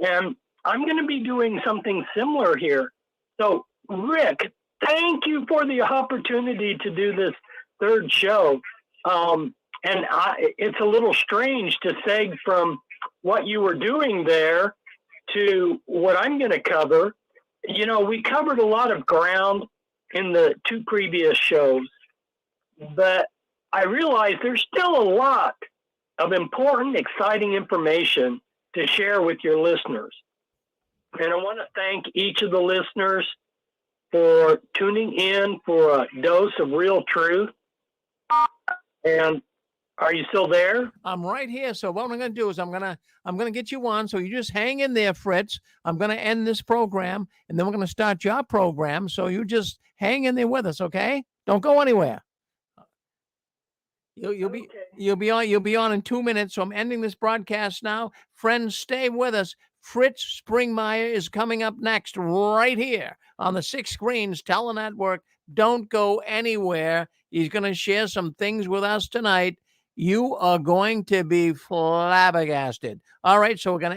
And I'm going to be doing something similar here. So, Rick, thank you for the opportunity to do this third show. It's a little strange to seg from what you were doing there to what I'm going to cover. We covered a lot of ground in the 2 previous shows, but I realize there's still a lot of important, exciting information to share with your listeners. And I want to thank each of the listeners for tuning in for a dose of real truth. And are you still there? I'm right here. So what I'm going to do is I'm going to get you on. So you just hang in there, Fritz. I'm going to end this program, and then we're going to start your program. So you just hang in there with us, okay? Don't go anywhere. You'll be on in 2 minutes. So I'm ending this broadcast now. Friends, stay with us. Fritz Springmeyer is coming up next right here on the 6 Screens Telenetwork. Don't go anywhere. He's going to share some things with us tonight. You are going to be flabbergasted. All right, so we're going to